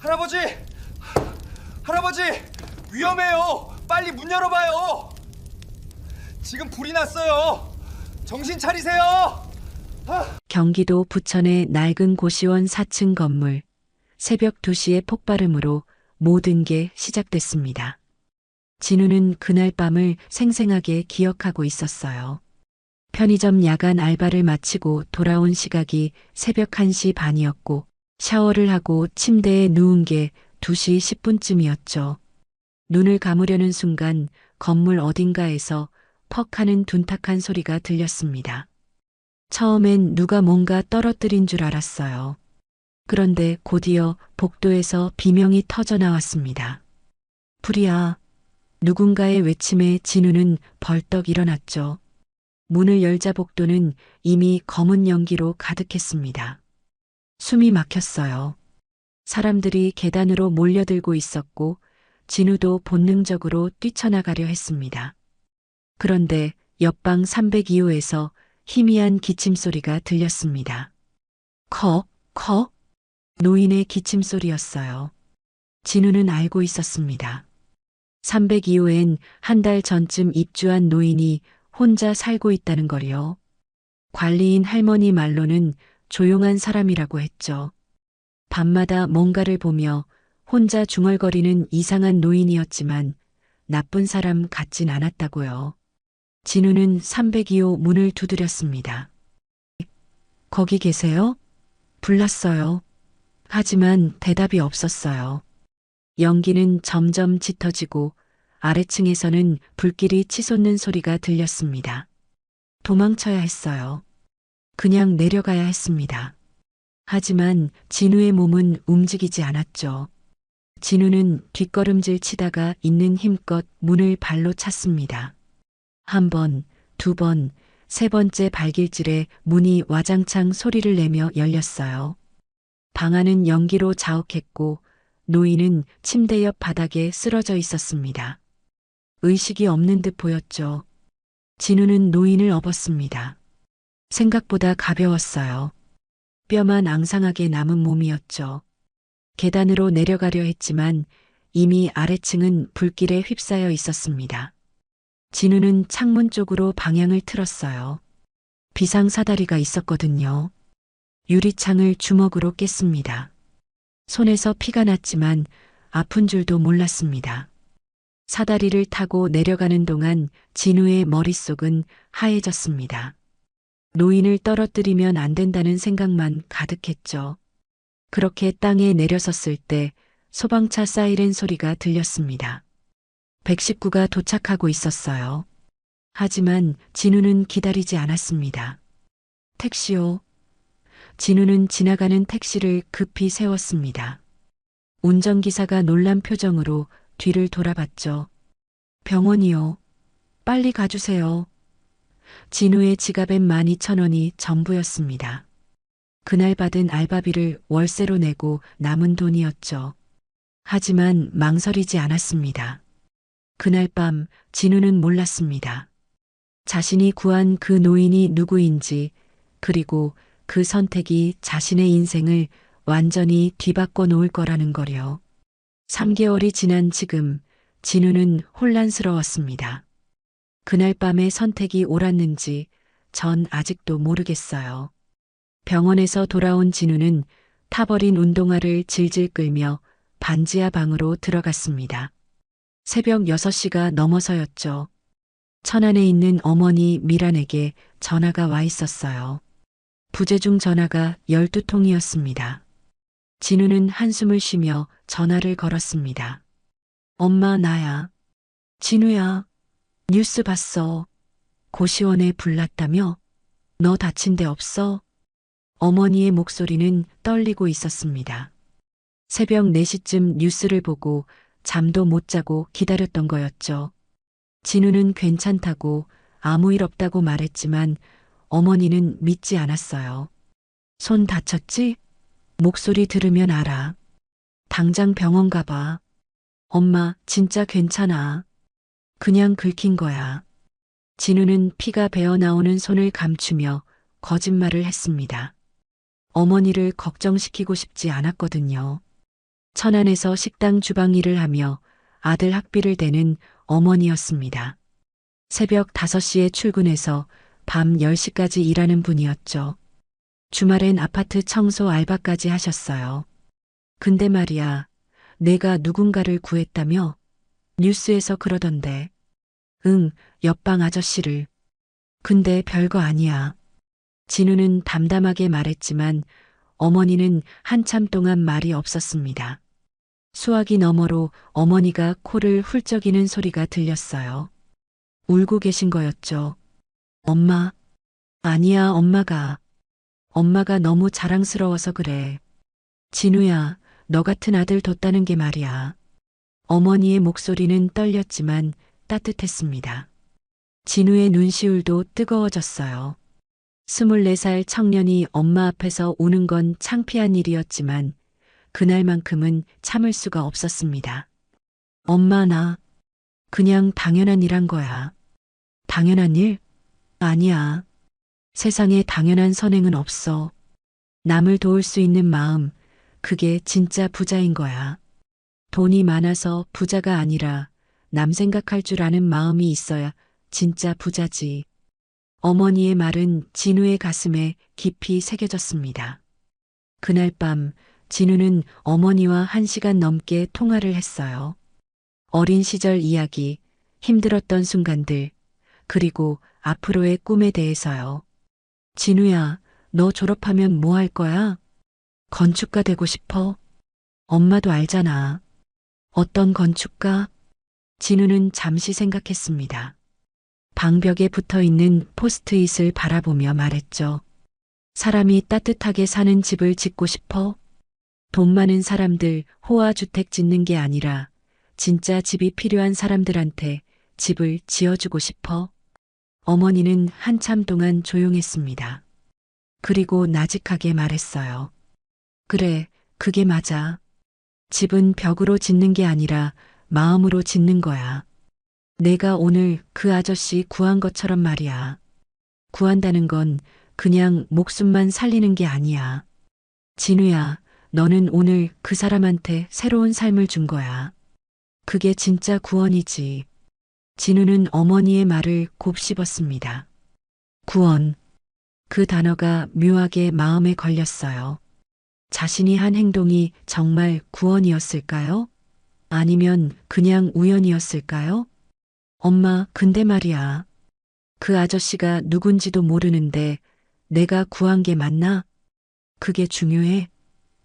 할아버지! 할아버지! 위험해요! 빨리 문 열어봐요! 지금 불이 났어요! 정신 차리세요! 경기도 부천의 낡은 고시원 4층 건물. 새벽 2시의 폭발음으로 모든 게 시작됐습니다. 진우는 그날 밤을 생생하게 기억하고 있었어요. 편의점 야간 알바를 마치고 돌아온 시각이 새벽 1시 반이었고 샤워를 하고 침대에 누운 게 2시 10분쯤이었죠. 눈을 감으려는 순간 건물 어딘가에서 퍽 하는 둔탁한 소리가 들렸습니다. 처음엔 누가 뭔가 떨어뜨린 줄 알았어요. 그런데 곧이어 복도에서 비명이 터져 나왔습니다. 불이야. 누군가의 외침에 진우는 벌떡 일어났죠. 문을 열자 복도는 이미 검은 연기로 가득했습니다. 숨이 막혔어요. 사람들이 계단으로 몰려들고 있었고 진우도 본능적으로 뛰쳐나가려 했습니다. 그런데 옆방 302호에서 희미한 기침소리가 들렸습니다. 컥. 노인의 기침소리였어요. 진우는 알고 있었습니다. 302호엔 한 달 전쯤 입주한 노인이 혼자 살고 있다는 걸요. 관리인 할머니 말로는 조용한 사람이라고 했죠. 밤마다 뭔가를 보며 혼자 중얼거리는 이상한 노인이었지만 나쁜 사람 같진 않았다고요. 진우는 302호 문을 두드렸습니다. 거기 계세요? 불났어요. 하지만 대답이 없었어요. 연기는 점점 짙어지고 아래층에서는 불길이 치솟는 소리가 들렸습니다. 도망쳐야 했어요. 그냥 내려가야 했습니다. 하지만 진우의 몸은 움직이지 않았죠. 진우는 뒷걸음질 치다가 있는 힘껏 문을 발로 찼습니다. 한 번, 두 번, 세 번째 발길질에 문이 와장창 소리를 내며 열렸어요. 방 안은 연기로 자욱했고 노인은 침대 옆 바닥에 쓰러져 있었습니다. 의식이 없는 듯 보였죠. 진우는 노인을 업었습니다. 생각보다 가벼웠어요. 뼈만 앙상하게 남은 몸이었죠. 계단으로 내려가려 했지만 이미 아래층은 불길에 휩싸여 있었습니다. 진우는 창문 쪽으로 방향을 틀었어요. 비상사다리가 있었거든요. 유리창을 주먹으로 깼습니다. 손에서 피가 났지만 아픈 줄도 몰랐습니다. 사다리를 타고 내려가는 동안 진우의 머릿속은 하얘졌습니다. 노인을 떨어뜨리면 안 된다는 생각만 가득했죠. 그렇게 땅에 내려섰을 때 소방차 사이렌 소리가 들렸습니다. 119가 도착하고 있었어요. 하지만 진우는 기다리지 않았습니다. 택시요. 진우는 지나가는 택시를 급히 세웠습니다. 운전기사가 놀란 표정으로 뒤를 돌아봤죠. 병원이요. 빨리 가주세요. 진우의 지갑엔 12,000원이 전부였습니다. 그날 받은 알바비를 월세로 내고 남은 돈이었죠. 하지만 망설이지 않았습니다. 그날 밤 진우는 몰랐습니다. 자신이 구한 그 노인이 누구인지, 그리고 그 선택이 자신의 인생을 완전히 뒤바꿔 놓을 거라는 거요. 3개월이 지난 지금 진우는 혼란스러웠습니다. 그날 밤의 선택이 옳았는지 전 아직도 모르겠어요. 병원에서 돌아온 진우는 타버린 운동화를 질질 끌며 반지하 방으로 들어갔습니다. 새벽 6시가 넘어서였죠. 천안에 있는 어머니 미란에게 전화가 와 있었어요. 부재중 전화가 12통이었습니다. 진우는 한숨을 쉬며 전화를 걸었습니다. 엄마, 나야. 진우야, 뉴스 봤어. 고시원에 불났다며? 너 다친 데 없어? 어머니의 목소리는 떨리고 있었습니다. 새벽 4시쯤 뉴스를 보고 잠도 못 자고 기다렸던 거였죠. 진우는 괜찮다고 아무 일 없다고 말했지만 어머니는 믿지 않았어요. 손 다쳤지? 목소리 들으면 알아. 당장 병원 가봐. 엄마, 진짜 괜찮아. 그냥 긁힌 거야. 진우는 피가 배어나오는 손을 감추며 거짓말을 했습니다. 어머니를 걱정시키고 싶지 않았거든요. 천안에서 식당 주방 일을 하며 아들 학비를 대는 어머니였습니다. 새벽 5시에 출근해서 밤 10시까지 일하는 분이었죠. 주말엔 아파트 청소 알바까지 하셨어요. 근데 말이야, 내가 누군가를 구했다며? 뉴스에서 그러던데. 응, 옆방 아저씨를. 근데 별거 아니야. 진우는 담담하게 말했지만 어머니는 한참 동안 말이 없었습니다. 수화기 너머로 어머니가 코를 훌쩍이는 소리가 들렸어요. 울고 계신 거였죠. 엄마. 아니야, 엄마가 너무 자랑스러워서 그래. 진우야, 너 같은 아들 뒀다는 게 말이야. 어머니의 목소리는 떨렸지만 따뜻했습니다. 진우의 눈시울도 뜨거워졌어요. 24살 청년이 엄마 앞에서 우는 건 창피한 일이었지만 그날만큼은 참을 수가 없었습니다. 엄마, 나 그냥 당연한 일 한 거야. 당연한 일? 아니야. 세상에 당연한 선행은 없어. 남을 도울 수 있는 마음, 그게 진짜 부자인 거야. 돈이 많아서 부자가 아니라 남 생각할 줄 아는 마음이 있어야 진짜 부자지. 어머니의 말은 진우의 가슴에 깊이 새겨졌습니다. 그날 밤 진우는 어머니와 1시간 넘게 통화를 했어요. 어린 시절 이야기, 힘들었던 순간들, 그리고 앞으로의 꿈에 대해서요. 진우야, 너 졸업하면 뭐 할 거야? 건축가 되고 싶어? 엄마도 알잖아. 어떤 건축가? 진우는 잠시 생각했습니다. 방벽에 붙어 있는 포스트잇을 바라보며 말했죠. 사람이 따뜻하게 사는 집을 짓고 싶어? 돈 많은 사람들 호화주택 짓는 게 아니라 진짜 집이 필요한 사람들한테 집을 지어주고 싶어? 어머니는 한참 동안 조용했습니다. 그리고 나직하게 말했어요. 그래, 그게 맞아. 집은 벽으로 짓는 게 아니라 마음으로 짓는 거야. 내가 오늘 그 아저씨 구한 것처럼 말이야. 구한다는 건 그냥 목숨만 살리는 게 아니야. 진우야, 너는 오늘 그 사람한테 새로운 삶을 준 거야. 그게 진짜 구원이지. 진우는 어머니의 말을 곱씹었습니다. 구원. 그 단어가 묘하게 마음에 걸렸어요. 자신이 한 행동이 정말 구원이었을까요? 아니면 그냥 우연이었을까요? 엄마, 근데 말이야. 그 아저씨가 누군지도 모르는데 내가 구한 게 맞나? 그게 중요해?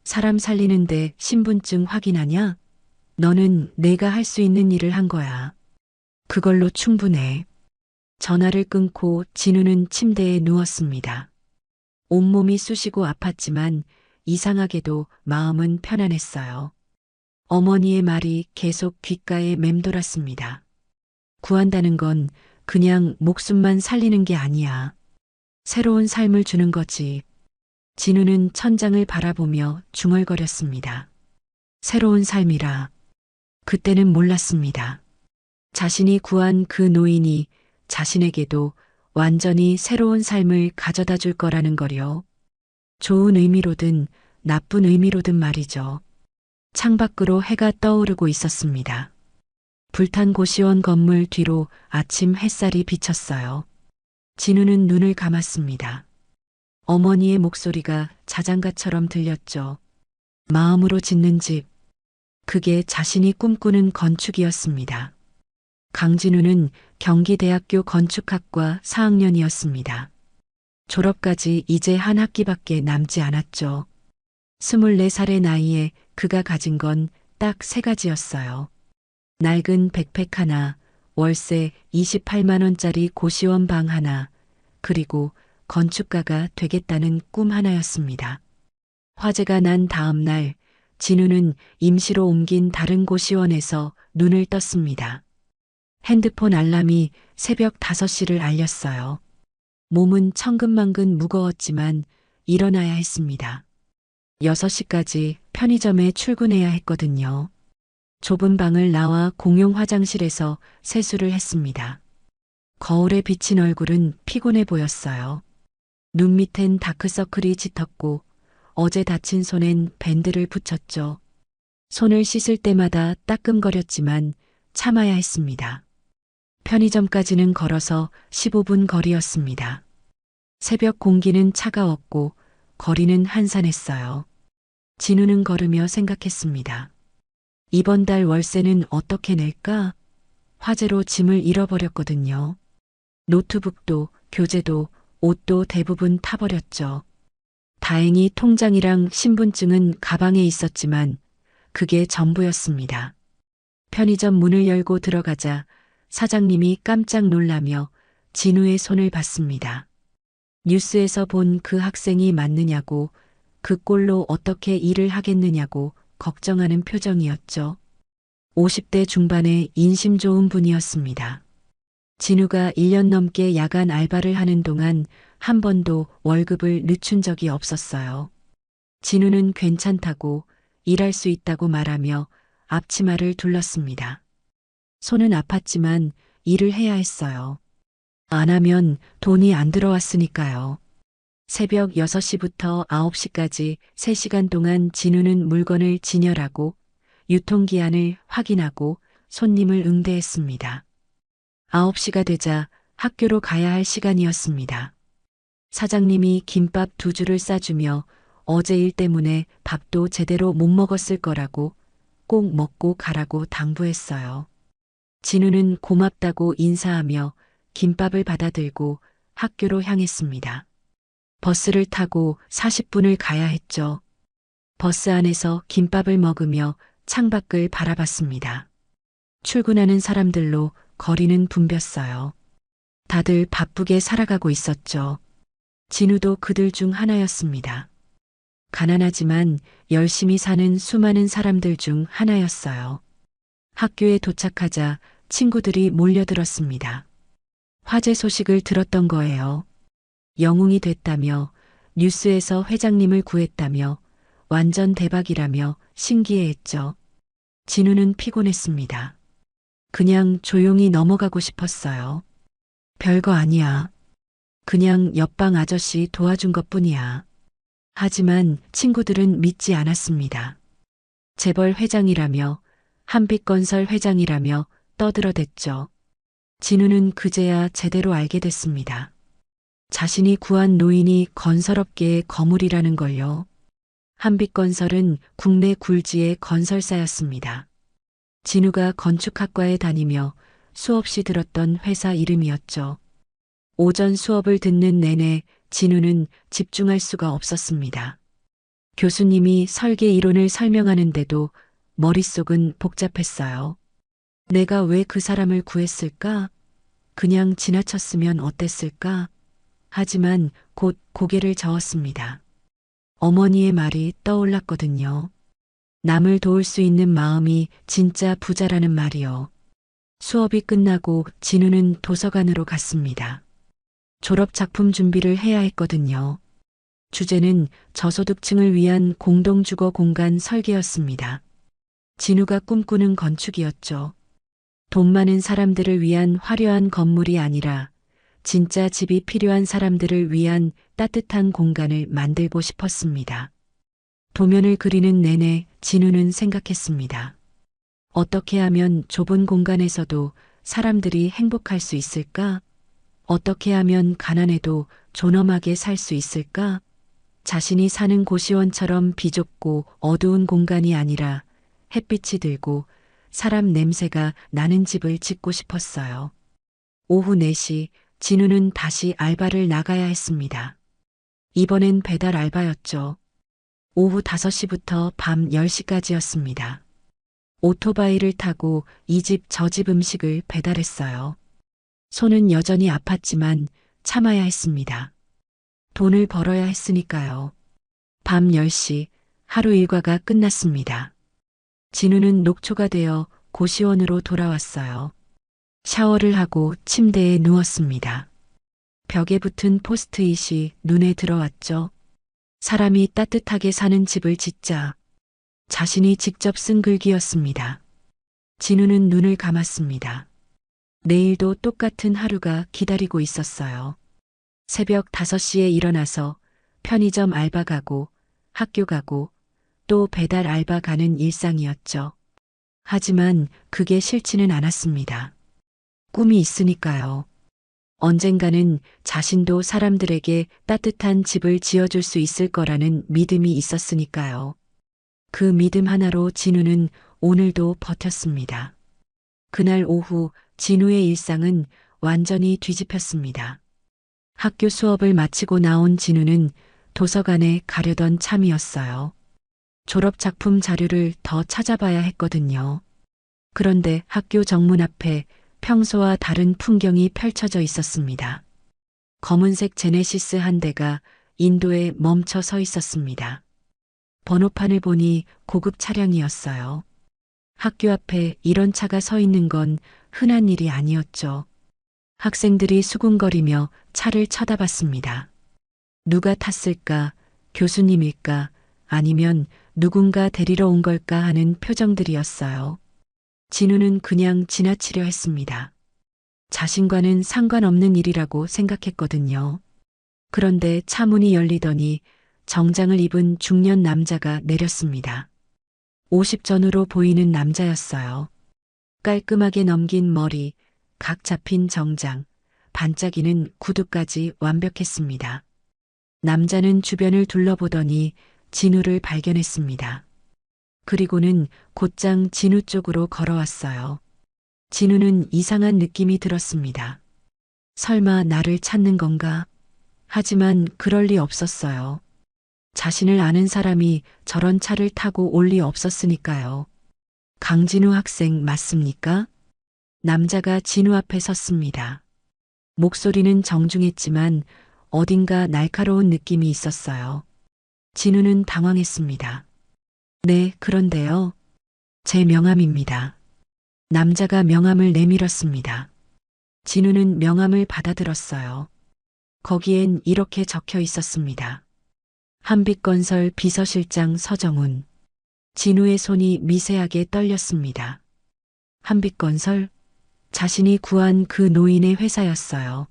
사람 살리는데 신분증 확인하냐? 너는 내가 할 수 있는 일을 한 거야. 그걸로 충분해. 전화를 끊고 진우는 침대에 누웠습니다. 온몸이 쑤시고 아팠지만 이상하게도 마음은 편안했어요. 어머니의 말이 계속 귓가에 맴돌았습니다. 구한다는 건 그냥 목숨만 살리는 게 아니야. 새로운 삶을 주는 거지. 진우는 천장을 바라보며 중얼거렸습니다. 새로운 삶이라. 그때는 몰랐습니다. 자신이 구한 그 노인이 자신에게도 완전히 새로운 삶을 가져다 줄 거라는 거요. 좋은 의미로든 나쁜 의미로든 말이죠. 창밖으로 해가 떠오르고 있었습니다. 불탄 고시원 건물 뒤로 아침 햇살이 비쳤어요. 진우는 눈을 감았습니다. 어머니의 목소리가 자장가처럼 들렸죠. 마음으로 짓는 집. 그게 자신이 꿈꾸는 건축이었습니다. 강진우는 경기대학교 건축학과 4학년이었습니다. 졸업까지 이제 한 학기밖에 남지 않았죠. 24살의 나이에 그가 가진 건 딱 3가지였어요. 낡은 백팩 하나, 월세 28만 원짜리 고시원 방 하나, 그리고 건축가가 되겠다는 꿈 하나였습니다. 화재가 난 다음 날 진우는 임시로 옮긴 다른 고시원에서 눈을 떴습니다. 핸드폰 알람이 새벽 5시를 알렸어요. 몸은 천근만근 무거웠지만 일어나야 했습니다. 6시까지 편의점에 출근해야 했거든요. 좁은 방을 나와 공용 화장실에서 세수를 했습니다. 거울에 비친 얼굴은 피곤해 보였어요. 눈 밑엔 다크서클이 짙었고 어제 다친 손엔 밴드를 붙였죠. 손을 씻을 때마다 따끔거렸지만 참아야 했습니다. 편의점까지는 걸어서 15분 거리였습니다. 새벽 공기는 차가웠고 거리는 한산했어요. 진우는 걸으며 생각했습니다. 이번 달 월세는 어떻게 낼까? 화재로 짐을 잃어버렸거든요. 노트북도, 교재도, 옷도 대부분 타버렸죠. 다행히 통장이랑 신분증은 가방에 있었지만 그게 전부였습니다. 편의점 문을 열고 들어가자 사장님이 깜짝 놀라며 진우의 손을 봤습니다. 뉴스에서 본 그 학생이 맞느냐고, 그 꼴로 어떻게 일을 하겠느냐고 걱정하는 표정이었죠. 50대 중반의 인심 좋은 분이었습니다. 진우가 1년 넘게 야간 알바를 하는 동안 한 번도 월급을 늦춘 적이 없었어요. 진우는 괜찮다고, 일할 수 있다고 말하며 앞치마를 둘렀습니다. 손은 아팠지만 일을 해야 했어요. 안 하면 돈이 안 들어왔으니까요. 새벽 6시부터 9시까지 3시간 동안 진우는 물건을 진열하고 유통기한을 확인하고 손님을 응대했습니다. 9시가 되자 학교로 가야 할 시간이었습니다. 사장님이 김밥 2줄을 싸주며 어제 일 때문에 밥도 제대로 못 먹었을 거라고 꼭 먹고 가라고 당부했어요. 진우는 고맙다고 인사하며 김밥을 받아들고 학교로 향했습니다. 버스를 타고 40분을 가야 했죠. 버스 안에서 김밥을 먹으며 창밖을 바라봤습니다. 출근하는 사람들로 거리는 붐볐어요. 다들 바쁘게 살아가고 있었죠. 진우도 그들 중 하나였습니다. 가난하지만 열심히 사는 수많은 사람들 중 하나였어요. 학교에 도착하자 친구들이 몰려들었습니다. 화재 소식을 들었던 거예요. 영웅이 됐다며, 뉴스에서 회장님을 구했다며, 완전 대박이라며 신기해했죠. 진우는 피곤했습니다. 그냥 조용히 넘어가고 싶었어요. 별거 아니야. 그냥 옆방 아저씨 도와준 것뿐이야. 하지만 친구들은 믿지 않았습니다. 재벌 회장이라며, 한빛건설 회장이라며 떠들어댔죠. 진우는 그제야 제대로 알게 됐습니다. 자신이 구한 노인이 건설업계의 거물이라는 걸요. 한빛건설은 국내 굴지의 건설사였습니다. 진우가 건축학과에 다니며 수없이 들었던 회사 이름이었죠. 오전 수업을 듣는 내내 진우는 집중할 수가 없었습니다. 교수님이 설계 이론을 설명하는데도 머릿속은 복잡했어요. 내가 왜 그 사람을 구했을까? 그냥 지나쳤으면 어땠을까? 하지만 곧 고개를 저었습니다. 어머니의 말이 떠올랐거든요. 남을 도울 수 있는 마음이 진짜 부자라는 말이요. 수업이 끝나고 진우는 도서관으로 갔습니다. 졸업 작품 준비를 해야 했거든요. 주제는 저소득층을 위한 공동주거 공간 설계였습니다. 진우가 꿈꾸는 건축이었죠. 돈 많은 사람들을 위한 화려한 건물이 아니라 진짜 집이 필요한 사람들을 위한 따뜻한 공간을 만들고 싶었습니다. 도면을 그리는 내내 진우는 생각했습니다. 어떻게 하면 좁은 공간에서도 사람들이 행복할 수 있을까? 어떻게 하면 가난해도 존엄하게 살 수 있을까? 자신이 사는 고시원처럼 비좁고 어두운 공간이 아니라 햇빛이 들고 사람 냄새가 나는 집을 짓고 싶었어요. 오후 4시 진우는 다시 알바를 나가야 했습니다. 이번엔 배달 알바였죠. 오후 5시부터 밤 10시까지였습니다. 오토바이를 타고 이 집 저 집 음식을 배달했어요. 손은 여전히 아팠지만 참아야 했습니다. 돈을 벌어야 했으니까요. 밤 10시 하루 일과가 끝났습니다. 진우는 녹초가 되어 고시원으로 돌아왔어요. 샤워를 하고 침대에 누웠습니다. 벽에 붙은 포스트잇이 눈에 들어왔죠. 사람이 따뜻하게 사는 집을 짓자. 자신이 직접 쓴 글귀였습니다. 진우는 눈을 감았습니다. 내일도 똑같은 하루가 기다리고 있었어요. 새벽 5시에 일어나서 편의점 알바 가고 학교 가고 또 배달 알바 가는 일상이었죠. 하지만 그게 싫지는 않았습니다. 꿈이 있으니까요. 언젠가는 자신도 사람들에게 따뜻한 집을 지어줄 수 있을 거라는 믿음이 있었으니까요. 그 믿음 하나로 진우는 오늘도 버텼습니다. 그날 오후 진우의 일상은 완전히 뒤집혔습니다. 학교 수업을 마치고 나온 진우는 도서관에 가려던 참이었어요. 졸업 작품 자료를 더 찾아봐야 했거든요. 그런데 학교 정문 앞에 평소와 다른 풍경이 펼쳐져 있었습니다. 검은색 제네시스 한 대가 인도에 멈춰 서 있었습니다. 번호판을 보니 고급 차량이었어요. 학교 앞에 이런 차가 서 있는 건 흔한 일이 아니었죠. 학생들이 수군거리며 차를 쳐다봤습니다. 누가 탔을까? 교수님일까? 아니면 누군가 데리러 온 걸까 하는 표정들이었어요. 진우는 그냥 지나치려 했습니다. 자신과는 상관없는 일이라고 생각했거든요. 그런데 차 문이 열리더니 정장을 입은 중년 남자가 내렸습니다. 50 전후로 보이는 남자였어요. 깔끔하게 넘긴 머리, 각 잡힌 정장, 반짝이는 구두까지 완벽했습니다. 남자는 주변을 둘러보더니 진우를 발견했습니다. 그리고는 곧장 진우 쪽으로 걸어왔어요. 진우는 이상한 느낌이 들었습니다. 설마 나를 찾는 건가? 하지만 그럴 리 없었어요. 자신을 아는 사람이 저런 차를 타고 올 리 없었으니까요. 강진우 학생 맞습니까? 남자가 진우 앞에 섰습니다. 목소리는 정중했지만 어딘가 날카로운 느낌이 있었어요. 진우는 당황했습니다. 네, 그런데요. 제 명함입니다. 남자가 명함을 내밀었습니다. 진우는 명함을 받아들었어요. 거기엔 이렇게 적혀 있었습니다. 한빛건설 비서실장 서정훈. 진우의 손이 미세하게 떨렸습니다. 한빛건설? 자신이 구한 그 노인의 회사였어요.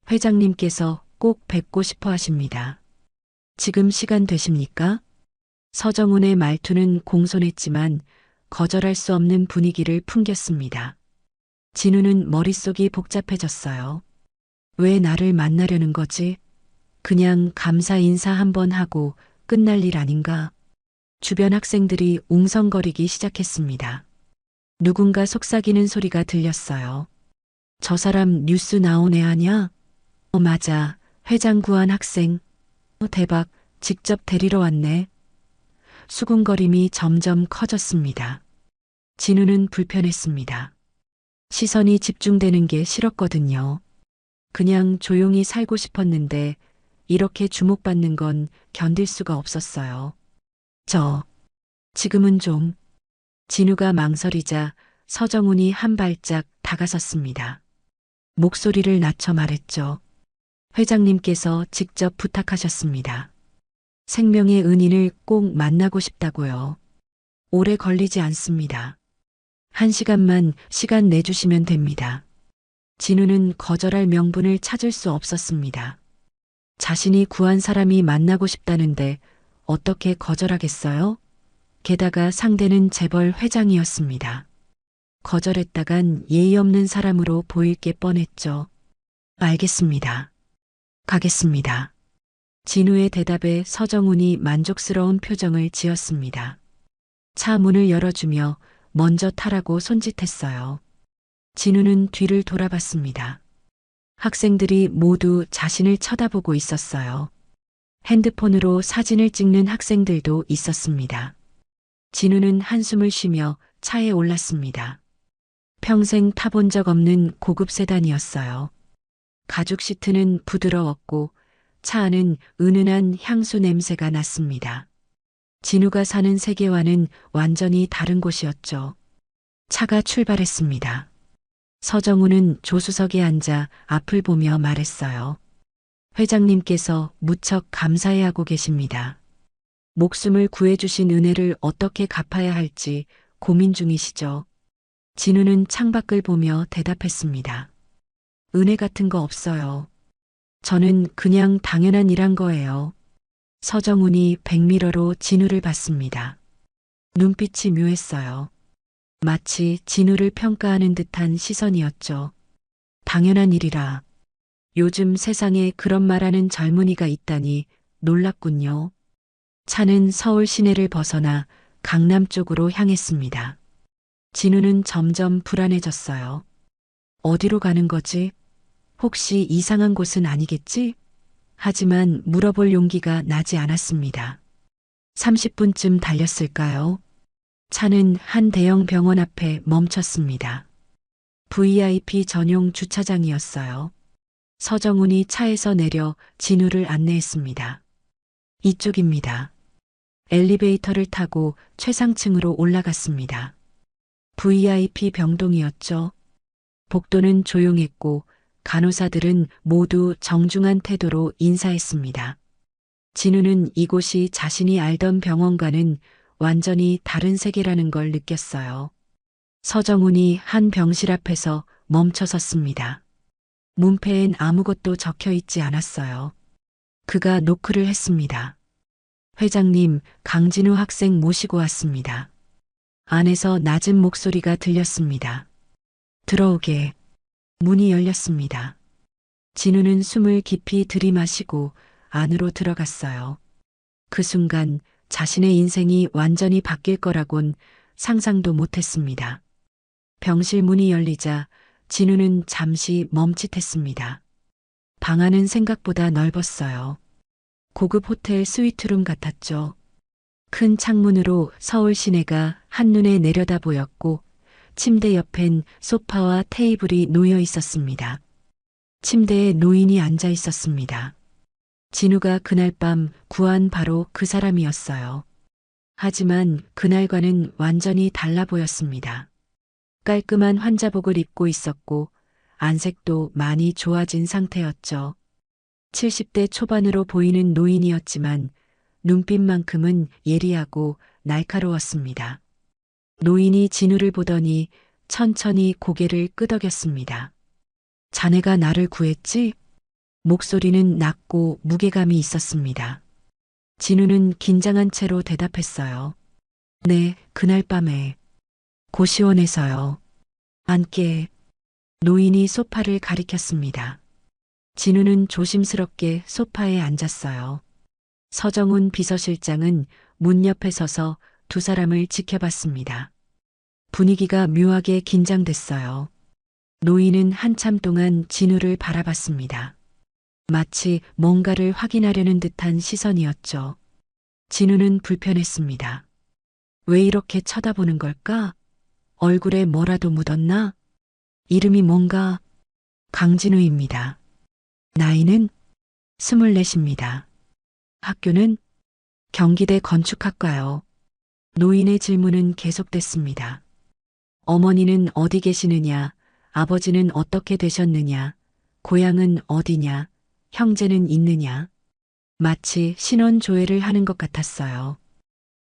회장님께서 꼭 뵙고 싶어 하십니다. 지금 시간 되십니까? 서정훈의 말투는 공손했지만 거절할 수 없는 분위기를 풍겼습니다. 진우는 머릿속이 복잡해졌어요. 왜 나를 만나려는 거지? 그냥 감사 인사 한번 하고 끝날 일 아닌가? 주변 학생들이 웅성거리기 시작했습니다. 누군가 속삭이는 소리가 들렸어요. 저 사람 뉴스 나온 애 아냐? 맞아. 회장 구한 학생. 대박. 직접 데리러 왔네. 수군거림이 점점 커졌습니다. 진우는 불편했습니다. 시선이 집중되는 게 싫었거든요. 그냥 조용히 살고 싶었는데 이렇게 주목받는 건 견딜 수가 없었어요. 지금은 좀. 진우가 망설이자 서정훈이 한 발짝 다가섰습니다. 목소리를 낮춰 말했죠. 회장님께서 직접 부탁하셨습니다. 생명의 은인을 꼭 만나고 싶다고요. 오래 걸리지 않습니다. 1시간만 시간 내주시면 됩니다. 진우는 거절할 명분을 찾을 수 없었습니다. 자신이 구한 사람이 만나고 싶다는데 어떻게 거절하겠어요? 게다가 상대는 재벌 회장이었습니다. 거절했다간 예의 없는 사람으로 보일 게 뻔했죠. 알겠습니다. 가겠습니다. 진우의 대답에 서정훈이 만족스러운 표정을 지었습니다. 차 문을 열어주며 먼저 타라고 손짓했어요. 진우는 뒤를 돌아봤습니다. 학생들이 모두 자신을 쳐다보고 있었어요. 핸드폰으로 사진을 찍는 학생들도 있었습니다. 진우는 한숨을 쉬며 차에 올랐습니다. 평생 타본 적 없는 고급 세단이었어요. 가죽 시트는 부드러웠고 차 안은 은은한 향수 냄새가 났습니다. 진우가 사는 세계와는 완전히 다른 곳이었죠. 차가 출발했습니다. 서정훈은 조수석에 앉아 앞을 보며 말했어요. 회장님께서 무척 감사해하고 계십니다. 목숨을 구해주신 은혜를 어떻게 갚아야 할지 고민 중이시죠. 진우는 창밖을 보며 대답했습니다. 은혜 같은 거 없어요. 저는 그냥 당연한 일한 거예요. 서정훈이 백미러로 진우를 봤습니다. 눈빛이 묘했어요. 마치 진우를 평가하는 듯한 시선이었죠. 당연한 일이라. 요즘 세상에 그런 말하는 젊은이가 있다니 놀랍군요. 차는 서울 시내를 벗어나 강남 쪽으로 향했습니다. 진우는 점점 불안해졌어요. 어디로 가는 거지? 혹시 이상한 곳은 아니겠지? 하지만 물어볼 용기가 나지 않았습니다. 30분쯤 달렸을까요? 차는 한 대형 병원 앞에 멈췄습니다. VIP 전용 주차장이었어요. 서정훈이 차에서 내려 진우를 안내했습니다. 이쪽입니다. 엘리베이터를 타고 최상층으로 올라갔습니다. VIP 병동이었죠. 복도는 조용했고 간호사들은 모두 정중한 태도로 인사했습니다. 진우는 이곳이 자신이 알던 병원과는 완전히 다른 세계라는 걸 느꼈어요. 서정훈이 한 병실 앞에서 멈춰 섰습니다. 문패엔 아무것도 적혀 있지 않았어요. 그가 노크를 했습니다. 회장님, 강진우 학생 모시고 왔습니다. 안에서 낮은 목소리가 들렸습니다. 들어오게. 문이 열렸습니다. 진우는 숨을 깊이 들이마시고 안으로 들어갔어요. 그 순간 자신의 인생이 완전히 바뀔 거라곤 상상도 못했습니다. 병실 문이 열리자 진우는 잠시 멈칫했습니다. 방 안은 생각보다 넓었어요. 고급 호텔 스위트룸 같았죠. 큰 창문으로 서울 시내가 한눈에 내려다 보였고 침대 옆엔 소파와 테이블이 놓여 있었습니다. 침대에 노인이 앉아 있었습니다. 진우가 그날 밤 구한 바로 그 사람이었어요. 하지만 그날과는 완전히 달라 보였습니다. 깔끔한 환자복을 입고 있었고 안색도 많이 좋아진 상태였죠. 70대 초반으로 보이는 노인이었지만 눈빛만큼은 예리하고 날카로웠습니다. 노인이 진우를 보더니 천천히 고개를 끄덕였습니다. 자네가 나를 구했지? 목소리는 낮고 무게감이 있었습니다. 진우는 긴장한 채로 대답했어요. 네, 그날 밤에. 고시원에서요. 앉게. 노인이 소파를 가리켰습니다. 진우는 조심스럽게 소파에 앉았어요. 서정훈 비서실장은 문 옆에 서서 두 사람을 지켜봤습니다. 분위기가 묘하게 긴장됐어요. 노인은 한참 동안 진우를 바라봤습니다. 마치 뭔가를 확인하려는 듯한 시선이었죠. 진우는 불편했습니다. 왜 이렇게 쳐다보는 걸까? 얼굴에 뭐라도 묻었나? 이름이 뭔가? 강진우입니다. 나이는 24입니다. 학교는 경기대 건축학과요. 노인의 질문은 계속됐습니다. 어머니는 어디 계시느냐? 아버지는 어떻게 되셨느냐? 고향은 어디냐? 형제는 있느냐? 마치 신원 조회를 하는 것 같았어요.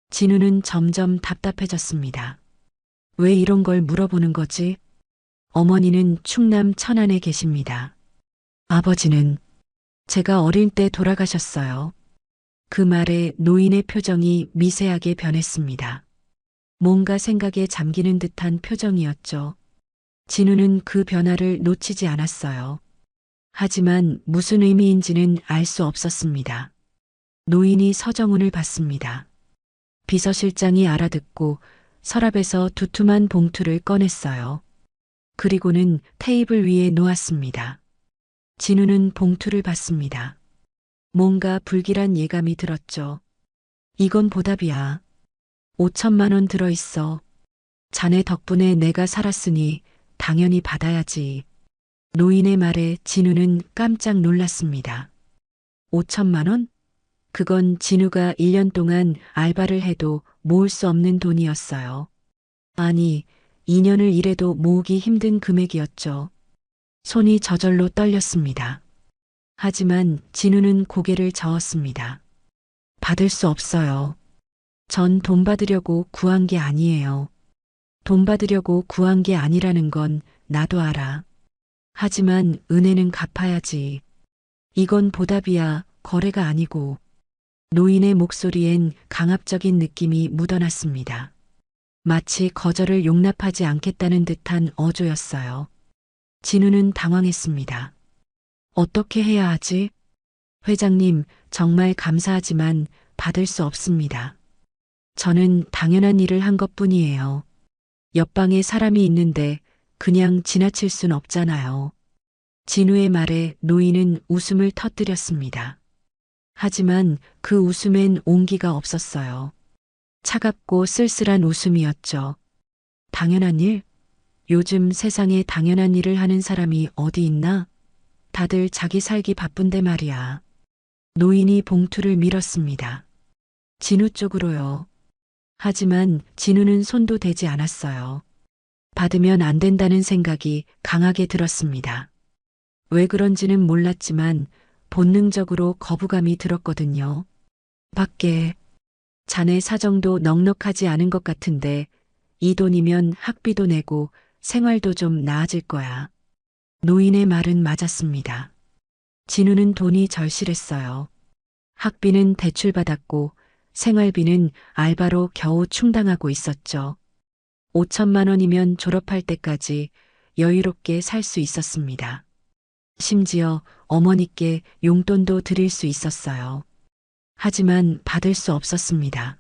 진우는 점점 답답해졌습니다. 왜 이런 걸 물어보는 거지? 어머니는 충남 천안에 계십니다. 아버지는 제가 어릴 때 돌아가셨어요. 그 말에 노인의 표정이 미세하게 변했습니다. 뭔가 생각에 잠기는 듯한 표정이었죠. 진우는 그 변화를 놓치지 않았어요. 하지만 무슨 의미인지는 알 수 없었습니다. 노인이 서정훈을 봤습니다. 비서실장이 알아듣고 서랍에서 두툼한 봉투를 꺼냈어요. 그리고는 테이블 위에 놓았습니다. 진우는 봉투를 봤습니다. 뭔가 불길한 예감이 들었죠. 이건 보답이야. 5천만 원 들어있어. 자네 덕분에 내가 살았으니 당연히 받아야지. 노인의 말에 진우는 깜짝 놀랐습니다. 5천만 원? 그건 진우가 1년 동안 알바를 해도 모을 수 없는 돈이었어요. 아니, 2년을 일해도 모으기 힘든 금액이었죠. 손이 저절로 떨렸습니다. 하지만 진우는 고개를 저었습니다. 받을 수 없어요. 전 돈 받으려고 구한 게 아니에요. 돈 받으려고 구한 게 아니라는 건 나도 알아. 하지만 은혜는 갚아야지. 이건 보답이야, 거래가 아니고. 노인의 목소리엔 강압적인 느낌이 묻어났습니다. 마치 거절을 용납하지 않겠다는 듯한 어조였어요. 진우는 당황했습니다. 어떻게 해야 하지? 회장님, 정말 감사하지만 받을 수 없습니다. 저는 당연한 일을 한 것뿐이에요. 옆방에 사람이 있는데 그냥 지나칠 순 없잖아요. 진우의 말에 노인은 웃음을 터뜨렸습니다. 하지만 그 웃음엔 온기가 없었어요. 차갑고 쓸쓸한 웃음이었죠. 당연한 일? 요즘 세상에 당연한 일을 하는 사람이 어디 있나? 다들 자기 살기 바쁜데 말이야. 노인이 봉투를 밀었습니다. 진우 쪽으로요. 하지만 진우는 손도 대지 않았어요. 받으면 안 된다는 생각이 강하게 들었습니다. 왜 그런지는 몰랐지만 본능적으로 거부감이 들었거든요. 밖에 자네 사정도 넉넉하지 않은 것 같은데 이 돈이면 학비도 내고 생활도 좀 나아질 거야. 노인의 말은 맞았습니다. 진우는 돈이 절실했어요. 학비는 대출받았고 생활비는 알바로 겨우 충당하고 있었죠. 5천만 원이면 졸업할 때까지 여유롭게 살 수 있었습니다. 심지어 어머니께 용돈도 드릴 수 있었어요. 하지만 받을 수 없었습니다.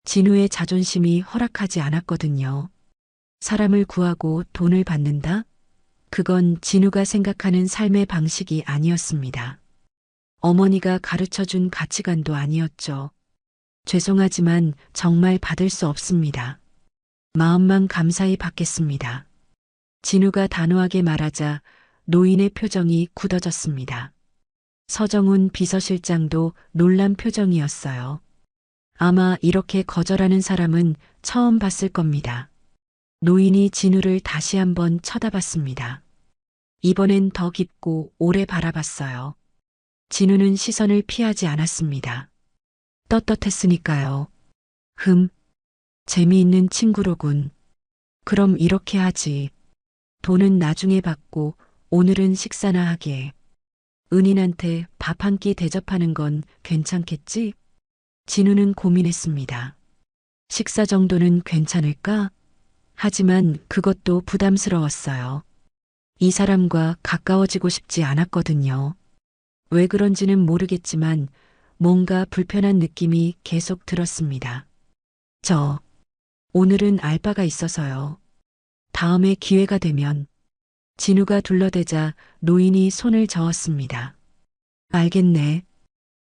진우의 자존심이 허락하지 않았거든요. 사람을 구하고 돈을 받는다? 그건 진우가 생각하는 삶의 방식이 아니었습니다. 어머니가 가르쳐준 가치관도 아니었죠. 죄송하지만 정말 받을 수 없습니다. 마음만 감사히 받겠습니다. 진우가 단호하게 말하자 노인의 표정이 굳어졌습니다. 서정훈 비서실장도 놀란 표정이었어요. 아마 이렇게 거절하는 사람은 처음 봤을 겁니다. 노인이 진우를 다시 한번 쳐다봤습니다. 이번엔 더 깊고 오래 바라봤어요. 진우는 시선을 피하지 않았습니다. 떳떳했으니까요. 재미있는 친구로군. 그럼 이렇게 하지. 돈은 나중에 받고 오늘은 식사나 하게. 은인한테 밥 한 끼 대접하는 건 괜찮겠지? 진우는 고민했습니다. 식사 정도는 괜찮을까? 하지만 그것도 부담스러웠어요. 이 사람과 가까워지고 싶지 않았거든요. 왜 그런지는 모르겠지만 뭔가 불편한 느낌이 계속 들었습니다. 오늘은 알바가 있어서요. 다음에 기회가 되면. 진우가 둘러대자 노인이 손을 저었습니다. 알겠네.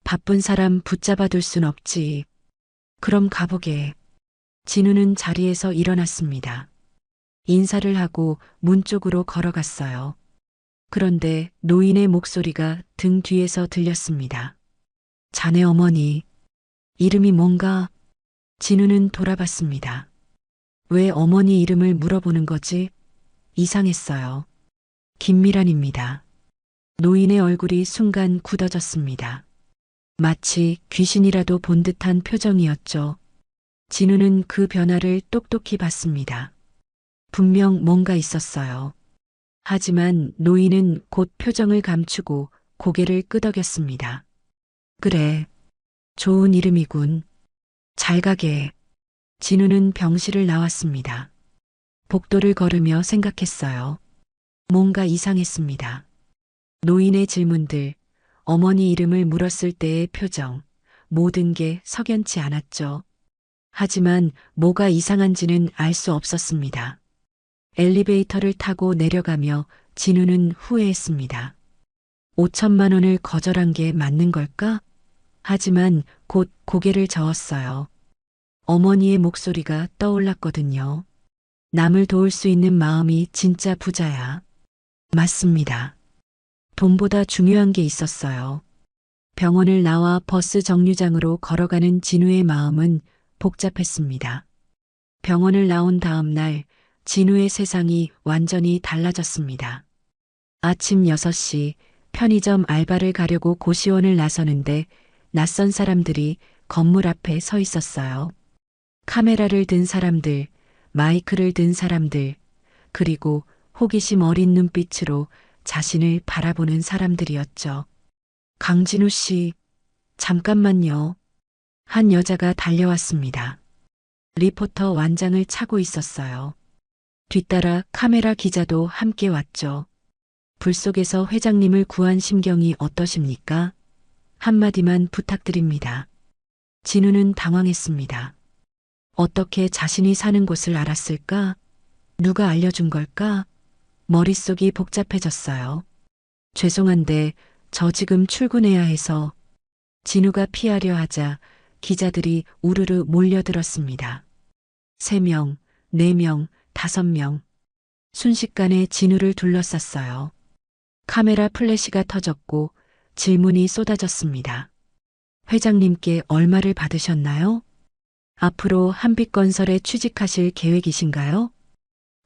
바쁜 사람 붙잡아둘 순 없지. 그럼 가보게. 진우는 자리에서 일어났습니다. 인사를 하고 문 쪽으로 걸어갔어요. 그런데 노인의 목소리가 등 뒤에서 들렸습니다. 자네 어머니, 이름이 뭔가? 진우는 돌아봤습니다. 왜 어머니 이름을 물어보는 거지? 이상했어요. 김미란입니다. 노인의 얼굴이 순간 굳어졌습니다. 마치 귀신이라도 본 듯한 표정이었죠. 진우는 그 변화를 똑똑히 봤습니다. 분명 뭔가 있었어요. 하지만 노인은 곧 표정을 감추고 고개를 끄덕였습니다. 그래, 좋은 이름이군. 잘 가게. 진우는 병실을 나왔습니다. 복도를 걸으며 생각했어요. 뭔가 이상했습니다. 노인의 질문들, 어머니 이름을 물었을 때의 표정, 모든 게 석연치 않았죠. 하지만 뭐가 이상한지는 알 수 없었습니다. 엘리베이터를 타고 내려가며 진우는 후회했습니다. 5천만 원을 거절한 게 맞는 걸까? 하지만 곧 고개를 저었어요. 어머니의 목소리가 떠올랐거든요. 남을 도울 수 있는 마음이 진짜 부자야. 맞습니다. 돈보다 중요한 게 있었어요. 병원을 나와 버스 정류장으로 걸어가는 진우의 마음은 복잡했습니다. 병원을 나온 다음 날 진우의 세상이 완전히 달라졌습니다. 아침 6시 편의점 알바를 가려고 고시원을 나서는데 낯선 사람들이 건물 앞에 서 있었어요. 카메라를 든 사람들, 마이크를 든 사람들, 그리고 호기심 어린 눈빛으로 자신을 바라보는 사람들이었죠. 강진우 씨, 잠깐만요. 한 여자가 달려왔습니다. 리포터 완장을 차고 있었어요. 뒤따라 카메라 기자도 함께 왔죠. 불 속에서 회장님을 구한 심경이 어떠십니까? 한마디만 부탁드립니다. 진우는 당황했습니다. 어떻게 자신이 사는 곳을 알았을까? 누가 알려준 걸까? 머릿속이 복잡해졌어요. 죄송한데 저 지금 출근해야 해서. 진우가 피하려 하자 기자들이 우르르 몰려들었습니다. 3명, 4명, 5명. 순식간에 진우를 둘러쌌어요. 카메라 플래시가 터졌고 질문이 쏟아졌습니다. 회장님께 얼마를 받으셨나요? 앞으로 한빛건설에 취직하실 계획이신가요?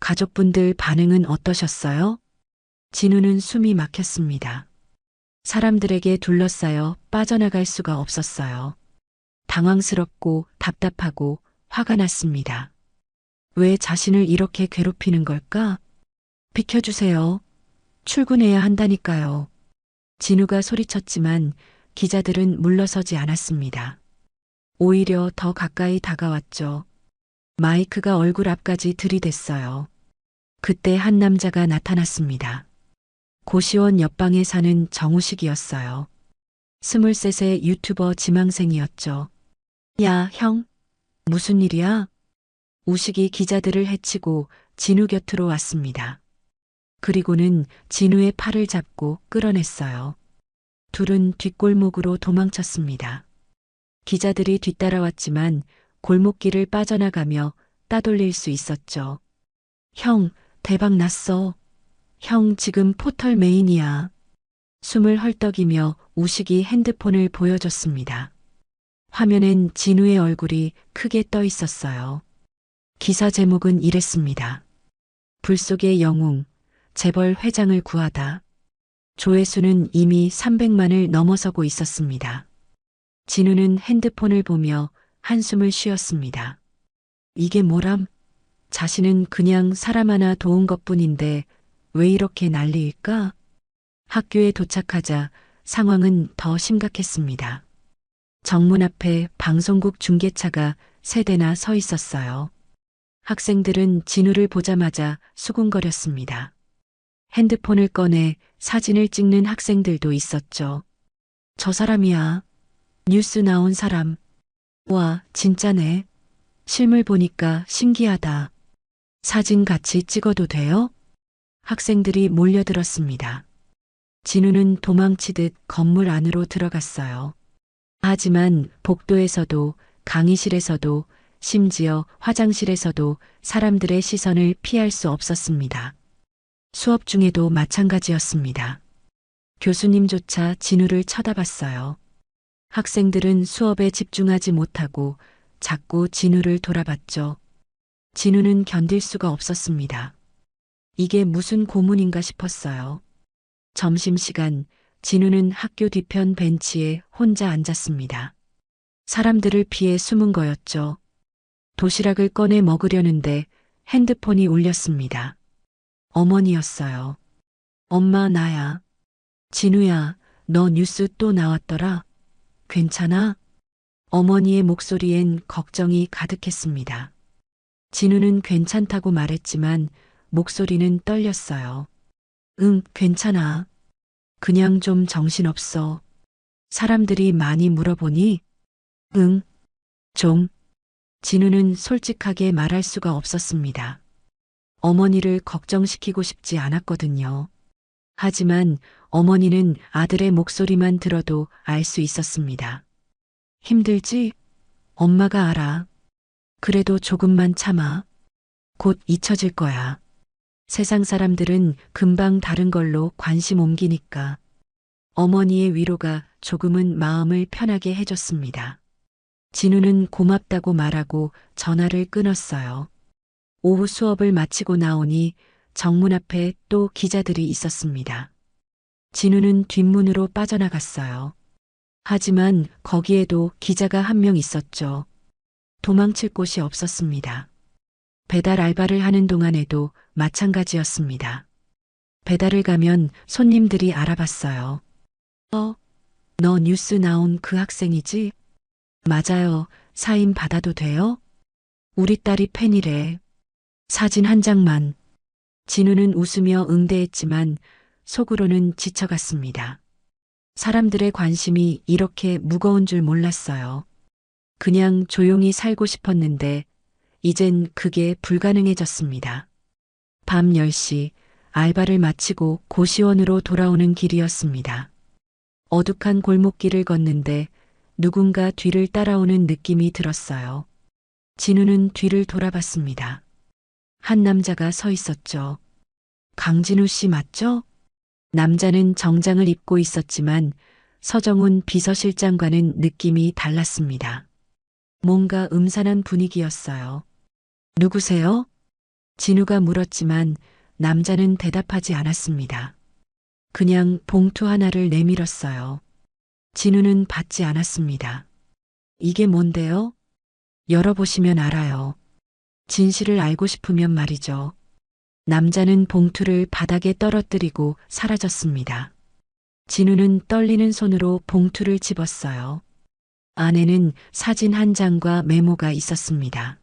가족분들 반응은 어떠셨어요? 진우는 숨이 막혔습니다. 사람들에게 둘러싸여 빠져나갈 수가 없었어요. 당황스럽고 답답하고 화가 났습니다. 왜 자신을 이렇게 괴롭히는 걸까? 비켜주세요. 출근해야 한다니까요. 진우가 소리쳤지만 기자들은 물러서지 않았습니다. 오히려 더 가까이 다가왔죠. 마이크가 얼굴 앞까지 들이댔어요. 그때 한 남자가 나타났습니다. 고시원 옆방에 사는 정우식이었어요. 23세 유튜버 지망생이었죠. 야, 형. 무슨 일이야? 우식이 기자들을 해치고 진우 곁으로 왔습니다. 그리고는 진우의 팔을 잡고 끌어냈어요. 둘은 뒷골목으로 도망쳤습니다. 기자들이 뒤따라왔지만 골목길을 빠져나가며 따돌릴 수 있었죠. 형, 대박 났어. 형 지금 포털 메인이야. 숨을 헐떡이며 우식이 핸드폰을 보여줬습니다. 화면엔 진우의 얼굴이 크게 떠 있었어요. 기사 제목은 이랬습니다. 불 속의 영웅, 재벌 회장을 구하다. 조회수는 이미 300만을 넘어서고 있었습니다. 진우는 핸드폰을 보며 한숨을 쉬었습니다. 이게 뭐람? 자신은 그냥 사람 하나 도운 것뿐인데 왜 이렇게 난리일까? 학교에 도착하자 상황은 더 심각했습니다. 정문 앞에 방송국 중계차가 3대나 서 있었어요. 학생들은 진우를 보자마자 수군거렸습니다. 핸드폰을 꺼내 사진을 찍는 학생들도 있었죠. 저 사람이야. 뉴스 나온 사람. 와, 진짜네. 실물 보니까 신기하다. 사진 같이 찍어도 돼요? 학생들이 몰려들었습니다. 진우는 도망치듯 건물 안으로 들어갔어요. 하지만 복도에서도 강의실에서도 심지어 화장실에서도 사람들의 시선을 피할 수 없었습니다. 수업 중에도 마찬가지였습니다. 교수님조차 진우를 쳐다봤어요. 학생들은 수업에 집중하지 못하고 자꾸 진우를 돌아봤죠. 진우는 견딜 수가 없었습니다. 이게 무슨 고문인가 싶었어요. 점심시간 진우는 학교 뒤편 벤치에 혼자 앉았습니다. 사람들을 피해 숨은 거였죠. 도시락을 꺼내 먹으려는데 핸드폰이 울렸습니다. 어머니였어요. 엄마, 나야. 진우야, 너 뉴스 또 나왔더라. 괜찮아? 어머니의 목소리엔 걱정이 가득했습니다. 진우는 괜찮다고 말했지만 목소리는 떨렸어요. 응, 괜찮아. 그냥 좀 정신없어. 사람들이 많이 물어보니? 응, 좀. 진우는 솔직하게 말할 수가 없었습니다. 어머니를 걱정시키고 싶지 않았거든요. 하지만 어머니는 아들의 목소리만 들어도 알 수 있었습니다. 힘들지? 엄마가 알아. 그래도 조금만 참아. 곧 잊혀질 거야. 세상 사람들은 금방 다른 걸로 관심 옮기니까. 어머니의 위로가 조금은 마음을 편하게 해줬습니다. 진우는 고맙다고 말하고 전화를 끊었어요. 오후 수업을 마치고 나오니 정문 앞에 또 기자들이 있었습니다. 진우는 뒷문으로 빠져나갔어요. 하지만 거기에도 기자가 한 명 있었죠. 도망칠 곳이 없었습니다. 배달 알바를 하는 동안에도 마찬가지였습니다. 배달을 가면 손님들이 알아봤어요. 너 뉴스 나온 그 학생이지? 맞아요. 사인 받아도 돼요? 우리 딸이 팬이래. 사진 한 장만. 진우는 웃으며 응대했지만 속으로는 지쳐갔습니다. 사람들의 관심이 이렇게 무거운 줄 몰랐어요. 그냥 조용히 살고 싶었는데 이젠 그게 불가능해졌습니다. 밤 10시 알바를 마치고 고시원으로 돌아오는 길이었습니다. 어둑한 골목길을 걷는데 누군가 뒤를 따라오는 느낌이 들었어요. 진우는 뒤를 돌아봤습니다. 한 남자가 서 있었죠. 강진우 씨 맞죠? 남자는 정장을 입고 있었지만 서정훈 비서실장과는 느낌이 달랐습니다. 뭔가 음산한 분위기였어요. 누구세요? 진우가 물었지만 남자는 대답하지 않았습니다. 그냥 봉투 하나를 내밀었어요. 진우는 받지 않았습니다. 이게 뭔데요? 열어보시면 알아요. 진실을 알고 싶으면 말이죠. 남자는 봉투를 바닥에 떨어뜨리고 사라졌습니다. 진우는 떨리는 손으로 봉투를 집었어요. 안에는 사진 한 장과 메모가 있었습니다.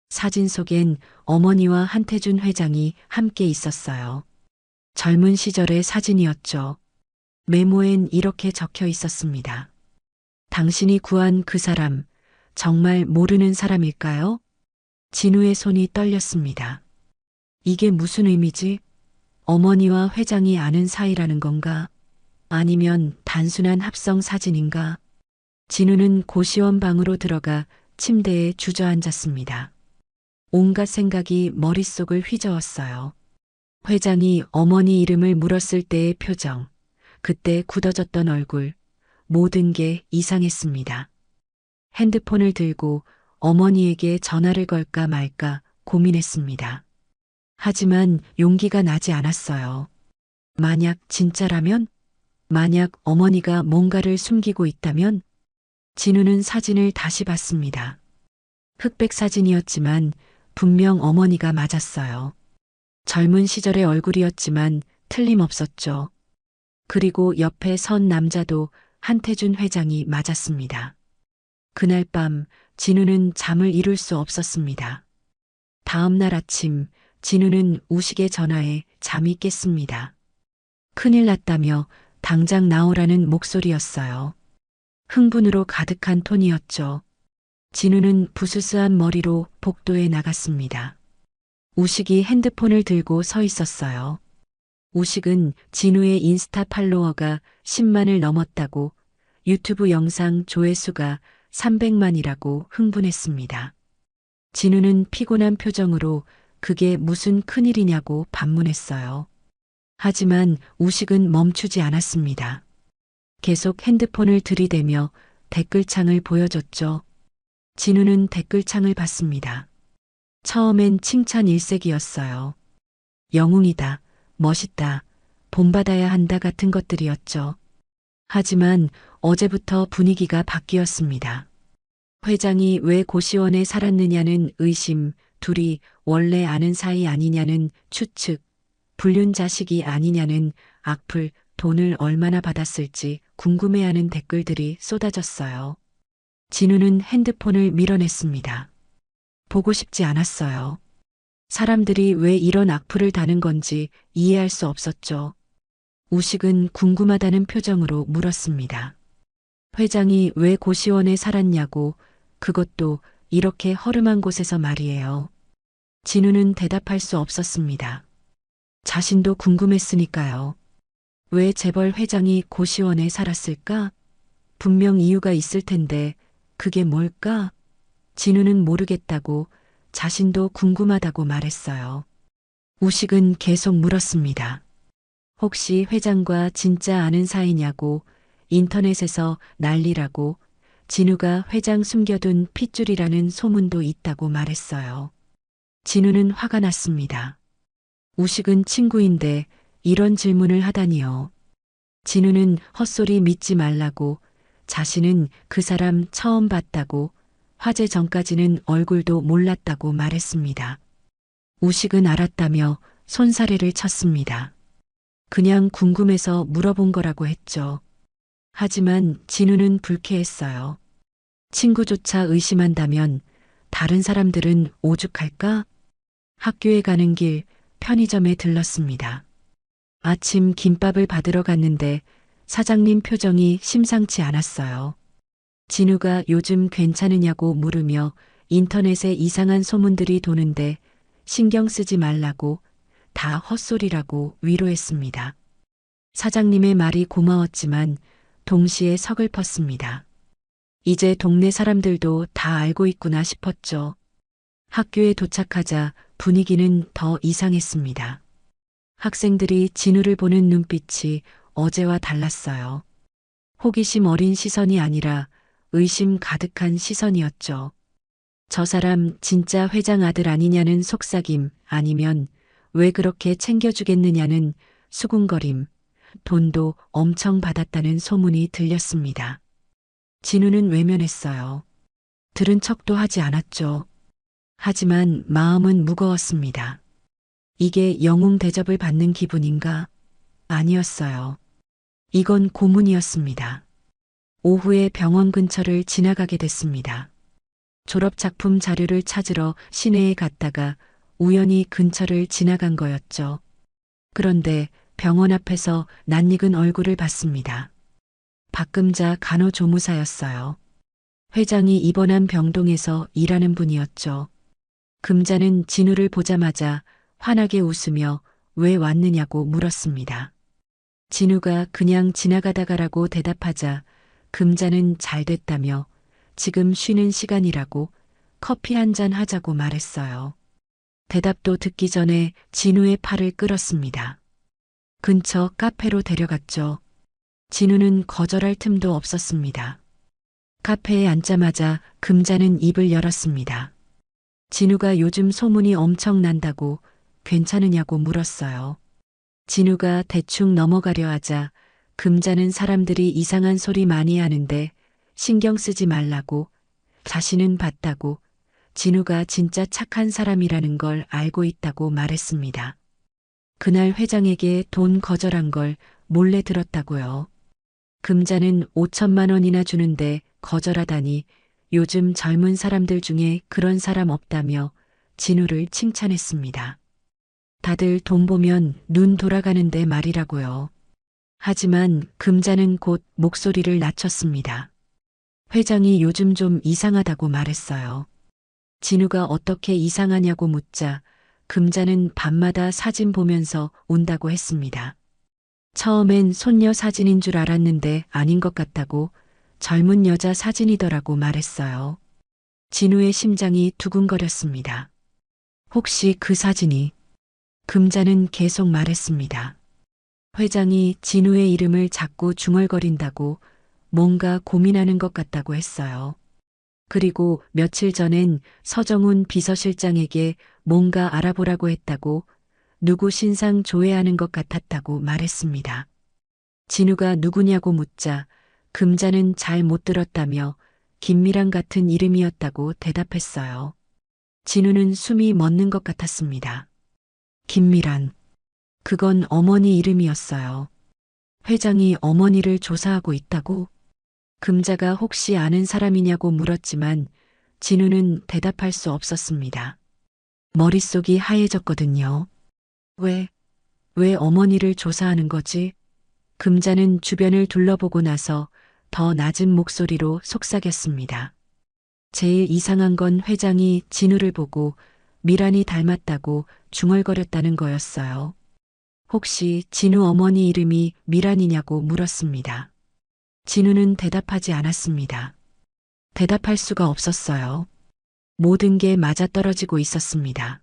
사진 속엔 어머니와 한태준 회장이 함께 있었어요. 젊은 시절의 사진이었죠. 메모엔 이렇게 적혀 있었습니다. 당신이 구한 그 사람, 정말 모르는 사람일까요? 진우의 손이 떨렸습니다. 이게 무슨 의미지? 어머니와 회장이 아는 사이라는 건가? 아니면 단순한 합성 사진인가? 진우는 고시원 방으로 들어가 침대에 주저앉았습니다. 온갖 생각이 머릿속을 휘저었어요. 회장이 어머니 이름을 물었을 때의 표정, 그때 굳어졌던 얼굴, 모든 게 이상했습니다. 핸드폰을 들고 어머니에게 전화를 걸까 말까 고민했습니다. 하지만 용기가 나지 않았어요. 만약 진짜라면? 만약 어머니가 뭔가를 숨기고 있다면? 진우는 사진을 다시 봤습니다. 흑백 사진이었지만 분명 어머니가 맞았어요. 젊은 시절의 얼굴이었지만 틀림없었죠. 그리고 옆에 선 남자도 한태준 회장이 맞았습니다. 그날 밤 진우는 잠을 이룰 수 없었습니다. 다음 날 아침 진우는 우식의 전화에 잠이 깼습니다. 큰일 났다며 당장 나오라는 목소리였어요. 흥분으로 가득한 톤이었죠. 진우는 부스스한 머리로 복도에 나갔습니다. 우식이 핸드폰을 들고 서 있었어요. 우식은 진우의 인스타 팔로워가 10만을 넘었다고, 유튜브 영상 조회수가 300만이라고 흥분했습니다. 진우는 피곤한 표정으로 그게 무슨 큰일이냐고 반문했어요. 하지만 우식은 멈추지 않았습니다. 계속 핸드폰을 들이대며 댓글창을 보여줬죠. 진우는 댓글창을 봤습니다. 처음엔 칭찬 일색이었어요. 영웅이다, 멋있다, 본받아야 한다 같은 것들이었죠. 하지만 어제부터 분위기가 바뀌었습니다. 회장이 왜 고시원에 살았느냐는 의심, 둘이 원래 아는 사이 아니냐는 추측, 불륜 자식이 아니냐는 악플, 돈을 얼마나 받았을지 궁금해하는 댓글들이 쏟아졌어요. 진우는 핸드폰을 밀어냈습니다. 보고 싶지 않았어요. 사람들이 왜 이런 악플을 다는 건지 이해할 수 없었죠. 우식은 궁금하다는 표정으로 물었습니다. 회장이 왜 고시원에 살았냐고, 그것도 이렇게 허름한 곳에서 말이에요. 진우는 대답할 수 없었습니다. 자신도 궁금했으니까요. 왜 재벌 회장이 고시원에 살았을까? 분명 이유가 있을 텐데 그게 뭘까? 진우는 모르겠다고, 자신도 궁금하다고 말했어요. 우식은 계속 물었습니다. 혹시 회장과 진짜 아는 사이냐고, 인터넷에서 난리라고, 진우가 회장 숨겨둔 핏줄이라는 소문도 있다고 말했어요. 진우는 화가 났습니다. 우식은 친구인데 이런 질문을 하다니요. 진우는 헛소리 믿지 말라고, 자신은 그 사람 처음 봤다고, 화재 전까지는 얼굴도 몰랐다고 말했습니다. 우식은 알았다며 손사래를 쳤습니다. 그냥 궁금해서 물어본 거라고 했죠. 하지만 진우는 불쾌했어요. 친구조차 의심한다면 다른 사람들은 오죽할까? 학교에 가는 길 편의점에 들렀습니다. 아침 김밥을 받으러 갔는데 사장님 표정이 심상치 않았어요. 진우가 요즘 괜찮으냐고 물으며 인터넷에 이상한 소문들이 도는데 신경 쓰지 말라고, 다 헛소리라고 위로했습니다. 사장님의 말이 고마웠지만 동시에 서글펐습니다. 이제 동네 사람들도 다 알고 있구나 싶었죠. 학교에 도착하자 분위기는 더 이상했습니다. 학생들이 진우를 보는 눈빛이 어제와 달랐어요. 호기심 어린 시선이 아니라 의심 가득한 시선이었죠. 저 사람 진짜 회장 아들 아니냐는 속삭임, 아니면 왜 그렇게 챙겨주겠느냐는 수군거림, 돈도 엄청 받았다는 소문이 들렸습니다. 진우는 외면했어요. 들은 척도 하지 않았죠. 하지만 마음은 무거웠습니다. 이게 영웅 대접을 받는 기분인가? 아니었어요. 이건 고문이었습니다. 오후에 병원 근처를 지나가게 됐습니다. 졸업작품 자료를 찾으러 시내에 갔다가 우연히 근처를 지나간 거였죠. 그런데 병원 앞에서 낯익은 얼굴을 봤습니다. 박금자 간호조무사였어요. 회장이 입원한 병동에서 일하는 분이었죠. 금자는 진우를 보자마자 환하게 웃으며 왜 왔느냐고 물었습니다. 진우가 그냥 지나가다가라고 대답하자 금자는 잘 됐다며 지금 쉬는 시간이라고 커피 한 잔 하자고 말했어요. 대답도 듣기 전에 진우의 팔을 끌었습니다. 근처 카페로 데려갔죠. 진우는 거절할 틈도 없었습니다. 카페에 앉자마자 금자는 입을 열었습니다. 진우가 요즘 소문이 엄청난다고 괜찮으냐고 물었어요. 진우가 대충 넘어가려 하자 금자는 사람들이 이상한 소리 많이 하는데 신경 쓰지 말라고, 자신은 봤다고, 진우가 진짜 착한 사람이라는 걸 알고 있다고 말했습니다. 그날 회장에게 돈 거절한 걸 몰래 들었다고요. 금자는 5천만 원이나 주는데 거절하다니 요즘 젊은 사람들 중에 그런 사람 없다며 진우를 칭찬했습니다. 다들 돈 보면 눈 돌아가는데 말이라고요. 하지만 금자는 곧 목소리를 낮췄습니다. 회장이 요즘 좀 이상하다고 말했어요. 진우가 어떻게 이상하냐고 묻자 금자는 밤마다 사진 보면서 운다고 했습니다. 처음엔 손녀 사진인 줄 알았는데 아닌 것 같다고, 젊은 여자 사진이더라고 말했어요. 진우의 심장이 두근거렸습니다. 혹시 그 사진이? 금자는 계속 말했습니다. 회장이 진우의 이름을 자꾸 중얼거린다고, 뭔가 고민하는 것 같다고 했어요. 그리고 며칠 전엔 서정훈 비서실장에게 뭔가 알아보라고 했다고, 누구 신상 조회하는 것 같았다고 말했습니다. 진우가 누구냐고 묻자 금자는 잘 못 들었다며 김미랑 같은 이름이었다고 대답했어요. 진우는 숨이 멎는 것 같았습니다. 김미란. 그건 어머니 이름이었어요. 회장이 어머니를 조사하고 있다고? 금자가 혹시 아는 사람이냐고 물었지만 진우는 대답할 수 없었습니다. 머릿속이 하얘졌거든요. 왜 어머니를 조사하는 거지? 금자는 주변을 둘러보고 나서 더 낮은 목소리로 속삭였습니다. 제일 이상한 건 회장이 진우를 보고 미란이 닮았다고 중얼거렸다는 거였어요. 혹시 진우 어머니 이름이 미란이냐고 물었습니다. 진우는 대답하지 않았습니다. 대답할 수가 없었어요. 모든 게 맞아떨어지고 있었습니다.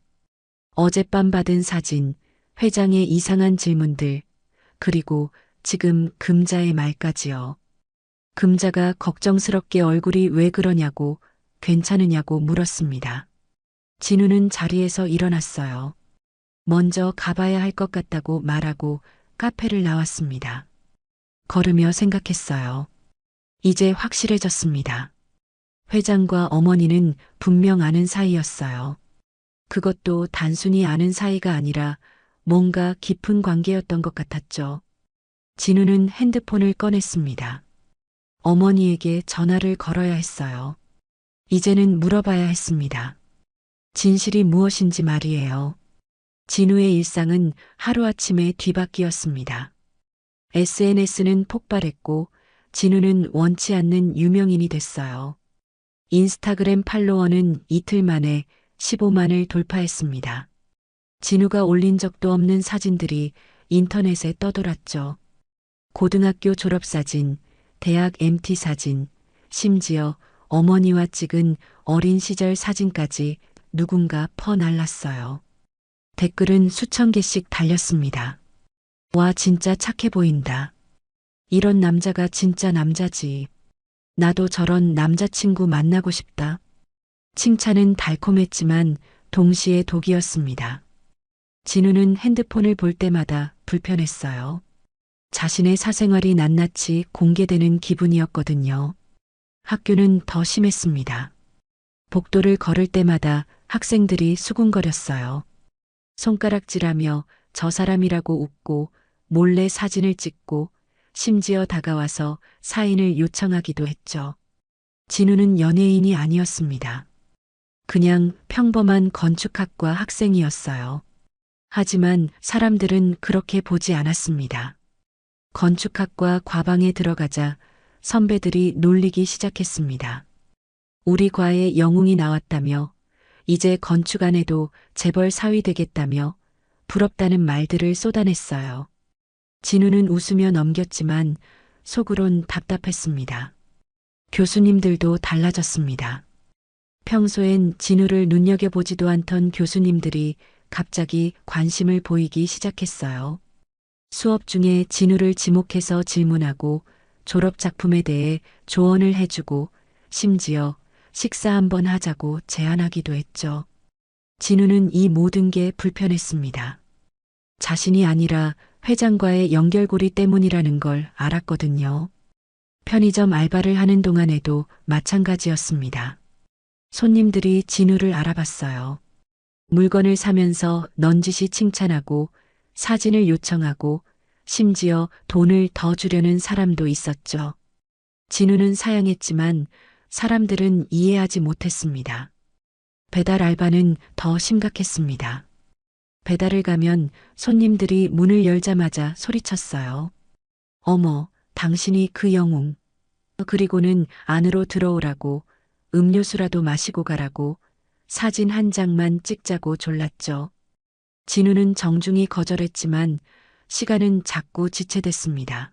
어젯밤 받은 사진, 회장의 이상한 질문들, 그리고 지금 금자의 말까지요. 금자가 걱정스럽게 얼굴이 왜 그러냐고, 괜찮으냐고 물었습니다. 진우는 자리에서 일어났어요. 먼저 가봐야 할 것 같다고 말하고 카페를 나왔습니다. 걸으며 생각했어요. 이제 확실해졌습니다. 회장과 어머니는 분명 아는 사이였어요. 그것도 단순히 아는 사이가 아니라 뭔가 깊은 관계였던 것 같았죠. 진우는 핸드폰을 꺼냈습니다. 어머니에게 전화를 걸어야 했어요. 이제는 물어봐야 했습니다. 진실이 무엇인지 말이에요. 진우의 일상은 하루아침에 뒤바뀌었습니다. SNS는 폭발했고 진우는 원치 않는 유명인이 됐어요. 인스타그램 팔로워는 이틀 만에 15만을 돌파했습니다. 진우가 올린 적도 없는 사진들이 인터넷에 떠돌았죠. 고등학교 졸업사진, 대학 MT 사진, 심지어 어머니와 찍은 어린 시절 사진까지 누군가 퍼날랐어요. 댓글은 수천 개씩 달렸습니다. 와, 진짜 착해 보인다. 이런 남자가 진짜 남자지. 나도 저런 남자친구 만나고 싶다. 칭찬은 달콤했지만 동시에 독이었습니다. 진우는 핸드폰을 볼 때마다 불편했어요. 자신의 사생활이 낱낱이 공개되는 기분이었거든요. 학교는 더 심했습니다. 복도를 걸을 때마다 학생들이 수군거렸어요. 손가락질하며 저 사람이라고 웃고 몰래 사진을 찍고 심지어 다가와서 사인을 요청하기도 했죠. 진우는 연예인이 아니었습니다. 그냥 평범한 건축학과 학생이었어요. 하지만 사람들은 그렇게 보지 않았습니다. 건축학과 과방에 들어가자 선배들이 놀리기 시작했습니다. 우리 과에 영웅이 나왔다며, 이제 건축 안 해도 재벌 사위 되겠다며 부럽다는 말들을 쏟아냈어요. 진우는 웃으며 넘겼지만 속으론 답답했습니다. 교수님들도 달라졌습니다. 평소엔 진우를 눈여겨보지도 않던 교수님들이 갑자기 관심을 보이기 시작했어요. 수업 중에 진우를 지목해서 질문하고 졸업 작품에 대해 조언을 해주고 심지어 식사 한번 하자고 제안하기도 했죠. 진우는 이 모든 게 불편했습니다. 자신이 아니라 회장과의 연결고리 때문이라는 걸 알았거든요. 편의점 알바를 하는 동안에도 마찬가지였습니다. 손님들이 진우를 알아봤어요. 물건을 사면서 넌지시 칭찬하고 사진을 요청하고 심지어 돈을 더 주려는 사람도 있었죠. 진우는 사양했지만 사람들은 이해하지 못했습니다. 배달 알바는 더 심각했습니다. 배달을 가면 손님들이 문을 열자마자 소리쳤어요. 어머, 당신이 그 영웅. 그리고는 안으로 들어오라고, 음료수라도 마시고 가라고, 사진 한 장만 찍자고 졸랐죠. 진우는 정중히 거절했지만 시간은 자꾸 지체됐습니다.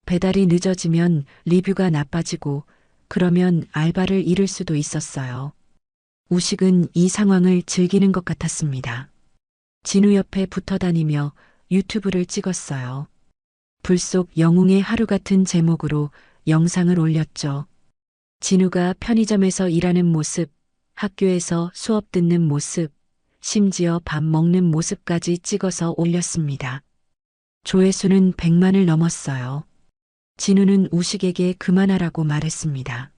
배달이 늦어지면 리뷰가 나빠지고 그러면 알바를 잃을 수도 있었어요. 우식은 이 상황을 즐기는 것 같았습니다. 진우 옆에 붙어 다니며 유튜브를 찍었어요. 불 속 영웅의 하루 같은 제목으로 영상을 올렸죠. 진우가 편의점에서 일하는 모습, 학교에서 수업 듣는 모습, 심지어 밥 먹는 모습까지 찍어서 올렸습니다. 조회수는 100만을 넘었어요. 진우는 우식에게 그만하라고 말했습니다.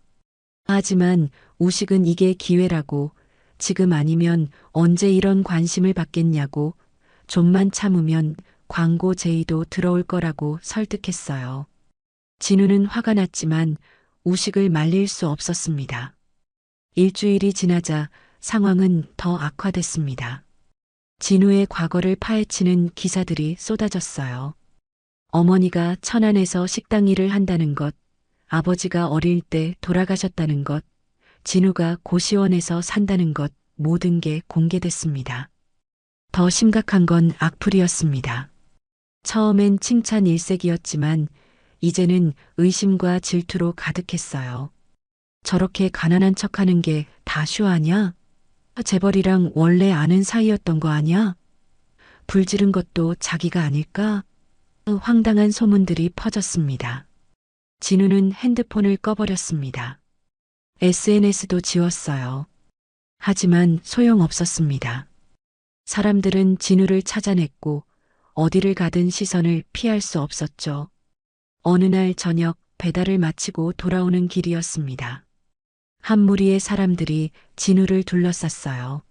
하지만 우식은 이게 기회라고, 지금 아니면 언제 이런 관심을 받겠냐고, 좀만 참으면 광고 제의도 들어올 거라고 설득했어요. 진우는 화가 났지만 우식을 말릴 수 없었습니다. 일주일이 지나자 상황은 더 악화됐습니다. 진우의 과거를 파헤치는 기사들이 쏟아졌어요. 어머니가 천안에서 식당 일을 한다는 것, 아버지가 어릴 때 돌아가셨다는 것, 진우가 고시원에서 산다는 것, 모든 게 공개됐습니다. 더 심각한 건 악플이었습니다. 처음엔 칭찬 일색이었지만 이제는 의심과 질투로 가득했어요. 저렇게 가난한 척하는 게 다 쇼하냐? 재벌이랑 원래 아는 사이였던 거 아냐? 불 지른 것도 자기가 아닐까? 황당한 소문들이 퍼졌습니다. 진우는 핸드폰을 꺼버렸습니다. SNS도 지웠어요. 하지만 소용없었습니다. 사람들은 진우를 찾아냈고 어디를 가든 시선을 피할 수 없었죠. 어느 날 저녁 배달을 마치고 돌아오는 길이었습니다. 한 무리의 사람들이 진우를 둘러쌌어요.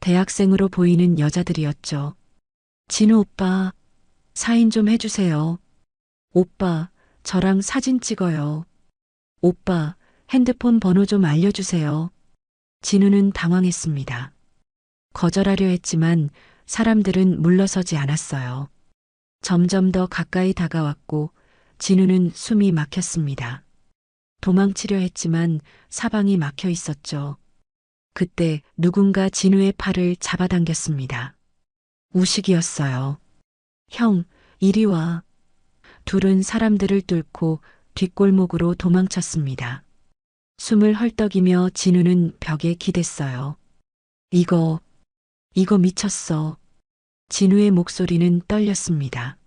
대학생으로 보이는 여자들이었죠. 진우 오빠, 사인 좀 해주세요. 오빠, 저랑 사진 찍어요. 오빠, 핸드폰 번호 좀 알려주세요. 진우는 당황했습니다. 거절하려 했지만 사람들은 물러서지 않았어요. 점점 더 가까이 다가왔고 진우는 숨이 막혔습니다. 도망치려 했지만 사방이 막혀 있었죠. 그때 누군가 진우의 팔을 잡아당겼습니다. 우식이었어요. 형, 이리 와. 둘은 사람들을 뚫고 뒷골목으로 도망쳤습니다. 숨을 헐떡이며 진우는 벽에 기댔어요. 이거 미쳤어. 진우의 목소리는 떨렸습니다.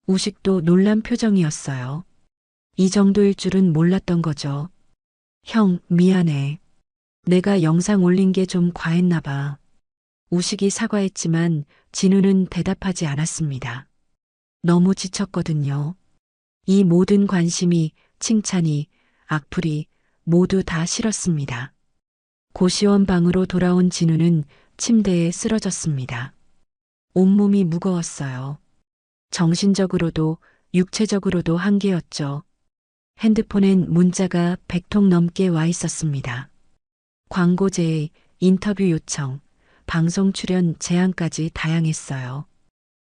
우식도 놀란 표정이었어요. 이 정도일 줄은 몰랐던 거죠. 형, 미안해. 내가 영상 올린 게 좀 과했나 봐. 우식이 사과했지만 진우는 대답하지 않았습니다. 너무 지쳤거든요. 이 모든 관심이, 칭찬이, 악플이 모두 다 싫었습니다. 고시원 방으로 돌아온 진우는 침대에 쓰러졌습니다. 온몸이 무거웠어요. 정신적으로도 육체적으로도 한계였죠. 핸드폰엔 문자가 100통 넘게 와 있었습니다. 광고 제의, 인터뷰 요청, 방송 출연 제안까지 다양했어요.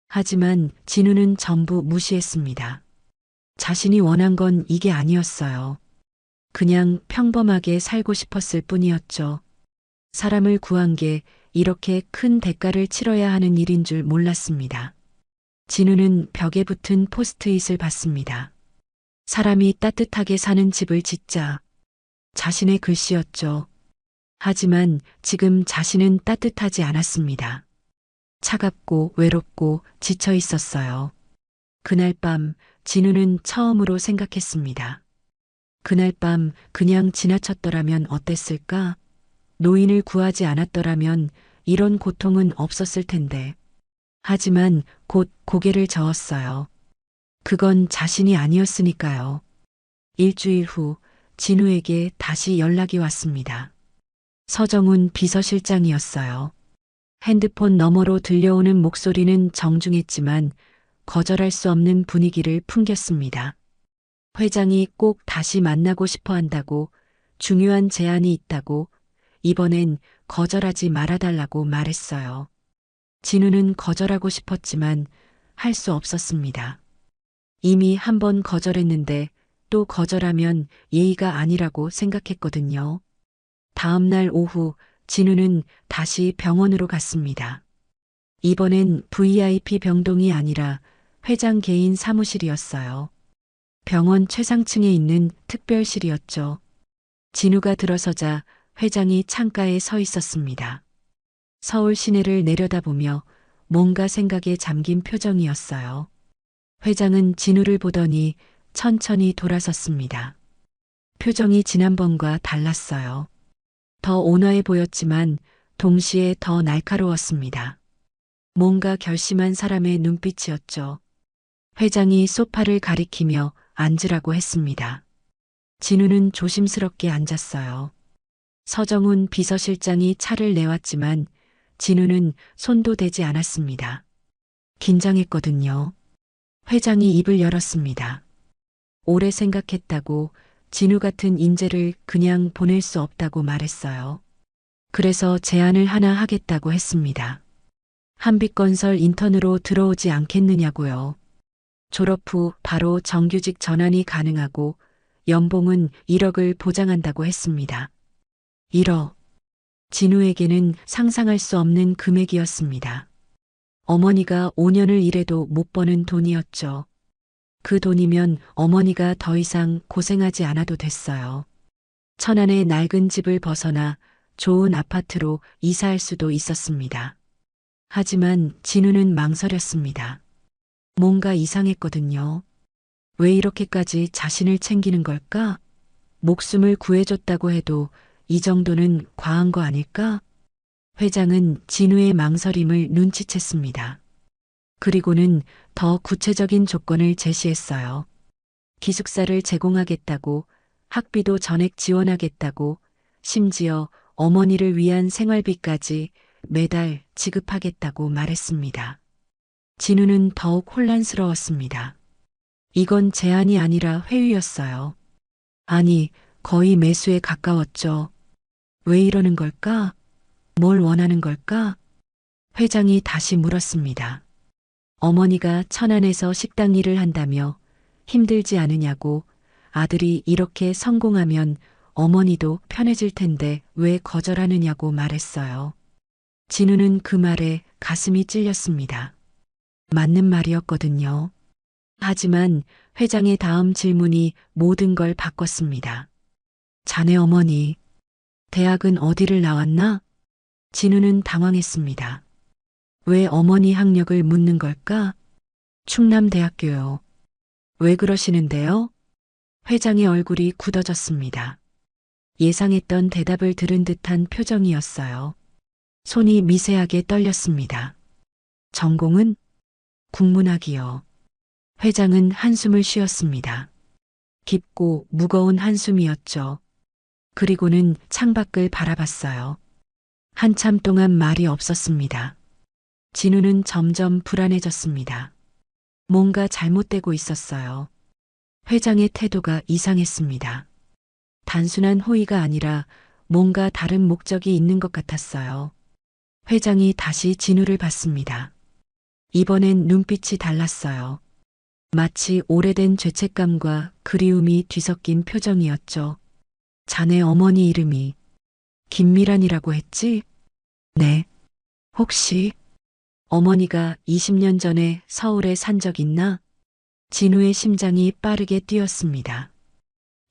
하지만 진우는 전부 무시했습니다. 자신이 원한 건 이게 아니었어요. 그냥 평범하게 살고 싶었을 뿐이었죠. 사람을 구한 게 이렇게 큰 대가를 치러야 하는 일인 줄 몰랐습니다. 진우는 벽에 붙은 포스트잇을 봤습니다. 사람이 따뜻하게 사는 집을 짓자. 자신의 글씨였죠. 하지만 지금 자신은 따뜻하지 않았습니다. 차갑고 외롭고 지쳐 있었어요. 그날 밤 진우는 처음으로 생각했습니다. 그날 밤 그냥 지나쳤더라면 어땠을까? 노인을 구하지 않았더라면 이런 고통은 없었을 텐데. 하지만 곧 고개를 저었어요. 그건 자신이 아니었으니까요. 일주일 후 진우에게 다시 연락이 왔습니다. 서정훈 비서실장이었어요. 핸드폰 너머로 들려오는 목소리는 정중했지만 거절할 수 없는 분위기를 풍겼습니다. 회장이 꼭 다시 만나고 싶어 한다고, 중요한 제안이 있다고, 이번엔 거절하지 말아달라고 말했어요. 진우는 거절하고 싶었지만 할 수 없었습니다. 이미 한 번 거절했는데 또 거절하면 예의가 아니라고 생각했거든요. 다음 날 오후 진우는 다시 병원으로 갔습니다. 이번엔 VIP 병동이 아니라 회장 개인 사무실이었어요. 병원 최상층에 있는 특별실이었죠. 진우가 들어서자 회장이 창가에 서 있었습니다. 서울 시내를 내려다보며 뭔가 생각에 잠긴 표정이었어요. 회장은 진우를 보더니 천천히 돌아섰습니다. 표정이 지난번과 달랐어요. 더 온화해 보였지만 동시에 더 날카로웠습니다. 뭔가 결심한 사람의 눈빛이었죠. 회장이 소파를 가리키며 앉으라고 했습니다. 진우는 조심스럽게 앉았어요. 서정훈 비서실장이 차를 내왔지만 진우는 손도 대지 않았습니다. 긴장했거든요. 회장이 입을 열었습니다. 오래 생각했다고, 진우 같은 인재를 그냥 보낼 수 없다고 말했어요. 그래서 제안을 하나 하겠다고 했습니다. 한빛건설 인턴으로 들어오지 않겠느냐고요. 졸업 후 바로 정규직 전환이 가능하고 연봉은 1억을 보장한다고 했습니다. 1억. 진우에게는 상상할 수 없는 금액이었습니다. 어머니가 5년을 일해도 못 버는 돈이었죠. 그 돈이면 어머니가 더 이상 고생하지 않아도 됐어요. 천안의 낡은 집을 벗어나 좋은 아파트로 이사할 수도 있었습니다. 하지만 진우는 망설였습니다. 뭔가 이상했거든요. 왜 이렇게까지 자신을 챙기는 걸까? 목숨을 구해줬다고 해도 이 정도는 과한 거 아닐까? 회장은 진우의 망설임을 눈치챘습니다. 그리고는 더 구체적인 조건을 제시했어요. 기숙사를 제공하겠다고, 학비도 전액 지원하겠다고, 심지어 어머니를 위한 생활비까지 매달 지급하겠다고 말했습니다. 진우는 더욱 혼란스러웠습니다. 이건 제안이 아니라 회유였어요. 아니, 거의 매수에 가까웠죠. 왜 이러는 걸까? 뭘 원하는 걸까? 회장이 다시 물었습니다. 어머니가 천안에서 식당 일을 한다며 힘들지 않으냐고, 아들이 이렇게 성공하면 어머니도 편해질 텐데 왜 거절하느냐고 말했어요. 진우는 그 말에 가슴이 찔렸습니다. 맞는 말이었거든요. 하지만 회장의 다음 질문이 모든 걸 바꿨습니다. 자네 어머니, 대학은 어디를 나왔나? 진우는 당황했습니다. 왜 어머니 학력을 묻는 걸까? 충남대학교요. 왜 그러시는데요? 회장의 얼굴이 굳어졌습니다. 예상했던 대답을 들은 듯한 표정이었어요. 손이 미세하게 떨렸습니다. 전공은? 국문학이요. 회장은 한숨을 쉬었습니다. 깊고 무거운 한숨이었죠. 그리고는 창밖을 바라봤어요. 한참 동안 말이 없었습니다. 진우는 점점 불안해졌습니다. 뭔가 잘못되고 있었어요. 회장의 태도가 이상했습니다. 단순한 호의가 아니라 뭔가 다른 목적이 있는 것 같았어요. 회장이 다시 진우를 봤습니다. 이번엔 눈빛이 달랐어요. 마치 오래된 죄책감과 그리움이 뒤섞인 표정이었죠. 자네 어머니 이름이 김미란이라고 했지? 네. 혹시 어머니가 20년 전에 서울에 산 적 있나? 진우의 심장이 빠르게 뛰었습니다.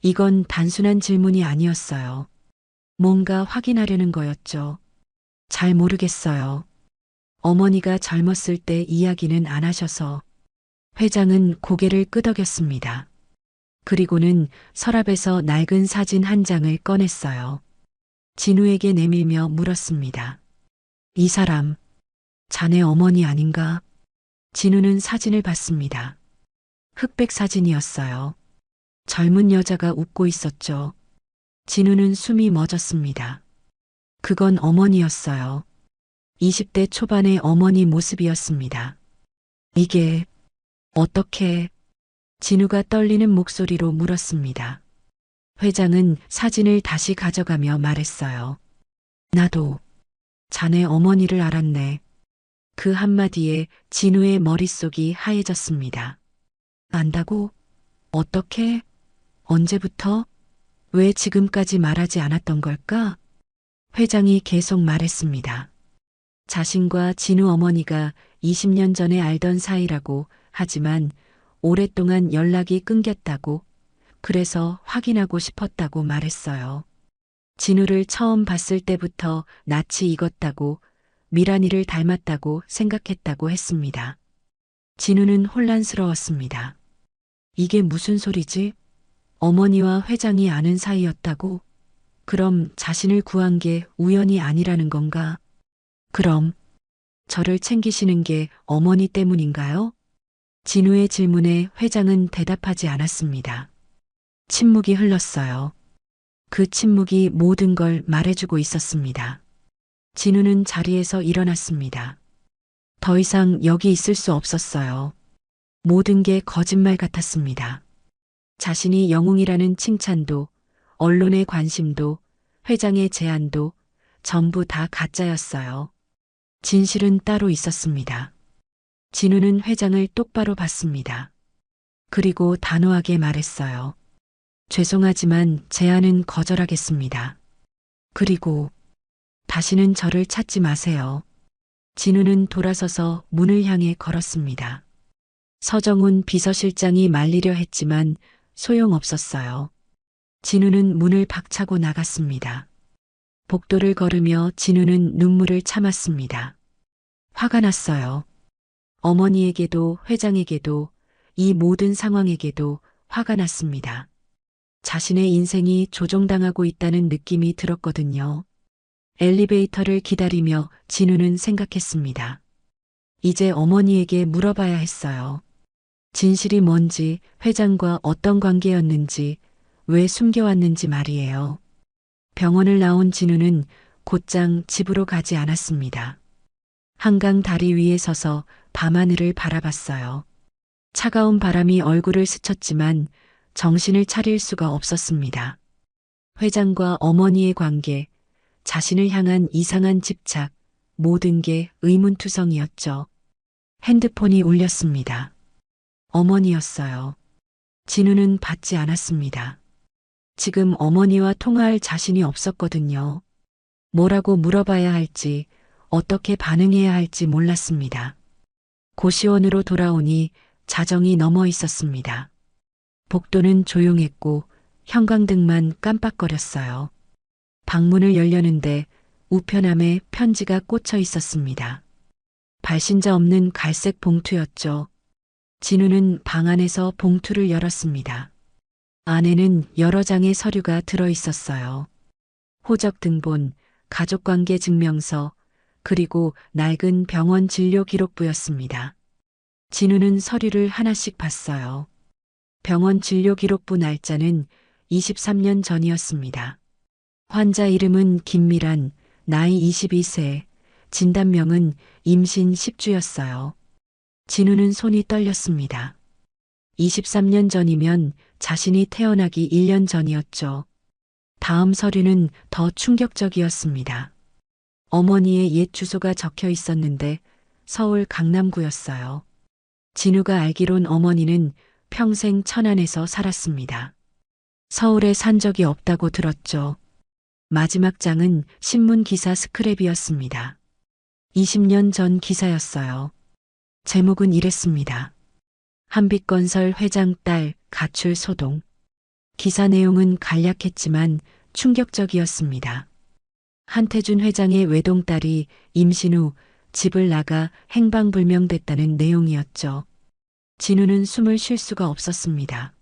이건 단순한 질문이 아니었어요. 뭔가 확인하려는 거였죠. 잘 모르겠어요. 어머니가 젊었을 때 이야기는 안 하셔서. 회장은 고개를 끄덕였습니다. 그리고는 서랍에서 낡은 사진 한 장을 꺼냈어요. 진우에게 내밀며 물었습니다. 이 사람, 자네 어머니 아닌가? 진우는 사진을 봤습니다. 흑백 사진이었어요. 젊은 여자가 웃고 있었죠. 진우는 숨이 멎었습니다. 그건 어머니였어요. 20대 초반의 어머니 모습이었습니다. 이게 어떻게? 진우가 떨리는 목소리로 물었습니다. 회장은 사진을 다시 가져가며 말했어요. 나도 자네 어머니를 알았네. 그 한마디에 진우의 머릿속이 하얘졌습니다. 안다고? 어떻게? 언제부터? 왜 지금까지 말하지 않았던 걸까? 회장이 계속 말했습니다. 자신과 진우 어머니가 20년 전에 알던 사이라고, 하지만 오랫동안 연락이 끊겼다고, 그래서 확인하고 싶었다고 말했어요. 진우를 처음 봤을 때부터 낯이 익었다고, 미란이를 닮았다고 생각했다고 했습니다. 진우는 혼란스러웠습니다. 이게 무슨 소리지? 어머니와 회장이 아는 사이였다고? 그럼 자신을 구한 게 우연이 아니라는 건가? 그럼 저를 챙기시는 게 어머니 때문인가요? 진우의 질문에 회장은 대답하지 않았습니다. 침묵이 흘렀어요. 그 침묵이 모든 걸 말해주고 있었습니다. 진우는 자리에서 일어났습니다. 더 이상 여기 있을 수 없었어요. 모든 게 거짓말 같았습니다. 자신이 영웅이라는 칭찬도, 언론의 관심도, 회장의 제안도 전부 다 가짜였어요. 진실은 따로 있었습니다. 진우는 회장을 똑바로 봤습니다. 그리고 단호하게 말했어요. 죄송하지만 제안은 거절하겠습니다. 그리고 다시는 저를 찾지 마세요. 진우는 돌아서서 문을 향해 걸었습니다. 서정훈 비서실장이 말리려 했지만 소용없었어요. 진우는 문을 박차고 나갔습니다. 복도를 걸으며 진우는 눈물을 참았습니다. 화가 났어요. 어머니에게도 회장에게도 이 모든 상황에게도 화가 났습니다. 자신의 인생이 조종당하고 있다는 느낌이 들었거든요. 엘리베이터를 기다리며 진우는 생각했습니다. 이제 어머니에게 물어봐야 했어요. 진실이 뭔지, 회장과 어떤 관계였는지, 왜 숨겨왔는지 말이에요. 병원을 나온 진우는 곧장 집으로 가지 않았습니다. 한강 다리 위에 서서 밤하늘을 바라봤어요. 차가운 바람이 얼굴을 스쳤지만 정신을 차릴 수가 없었습니다. 회장과 어머니의 관계, 자신을 향한 이상한 집착, 모든 게 의문투성이었죠. 핸드폰이 울렸습니다. 어머니였어요. 진우는 받지 않았습니다. 지금 어머니와 통화할 자신이 없었거든요. 뭐라고 물어봐야 할지, 어떻게 반응해야 할지 몰랐습니다. 고시원으로 돌아오니 자정이 넘어 있었습니다. 복도는 조용했고 형광등만 깜빡거렸어요. 방문을 열려는데 우편함에 편지가 꽂혀 있었습니다. 발신자 없는 갈색 봉투였죠. 진우는 방 안에서 봉투를 열었습니다. 안에는 여러 장의 서류가 들어 있었어요. 호적 등본, 가족관계 증명서, 그리고 낡은 병원 진료 기록부였습니다. 진우는 서류를 하나씩 봤어요. 병원 진료 기록부 날짜는 23년 전이었습니다. 환자 이름은 김미란, 나이 22세, 진단명은 임신 10주였어요. 진우는 손이 떨렸습니다. 23년 전이면 자신이 태어나기 1년 전이었죠. 다음 서류는 더 충격적이었습니다. 어머니의 옛 주소가 적혀 있었는데 서울 강남구였어요. 진우가 알기론 어머니는 평생 천안에서 살았습니다. 서울에 산 적이 없다고 들었죠. 마지막 장은 신문 기사 스크랩이었습니다. 20년 전 기사였어요. 제목은 이랬습니다. 한빛건설 회장 딸 가출 소동. 기사 내용은 간략했지만 충격적이었습니다. 한태준 회장의 외동딸이 임신 후 집을 나가 행방불명됐다는 내용이었죠. 진우는 숨을 쉴 수가 없었습니다.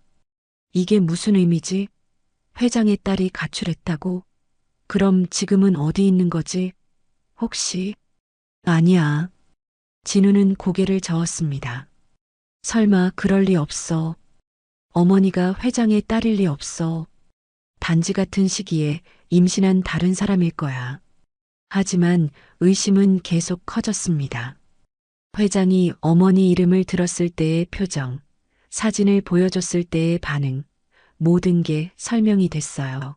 이게 무슨 의미지? 회장의 딸이 가출했다고? 그럼 지금은 어디 있는 거지? 혹시? 아니야. 진우는 고개를 저었습니다. 설마 그럴 리 없어. 어머니가 회장의 딸일 리 없어. 단지 같은 시기에 임신한 다른 사람일 거야. 하지만 의심은 계속 커졌습니다. 회장이 어머니 이름을 들었을 때의 표정, 사진을 보여줬을 때의 반응, 모든 게 설명이 됐어요.